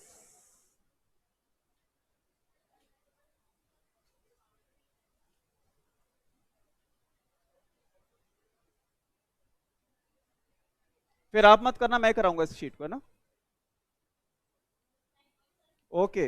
फिर आप मत करना, मैं कराऊंगा इस शीट को, है ना? ओके।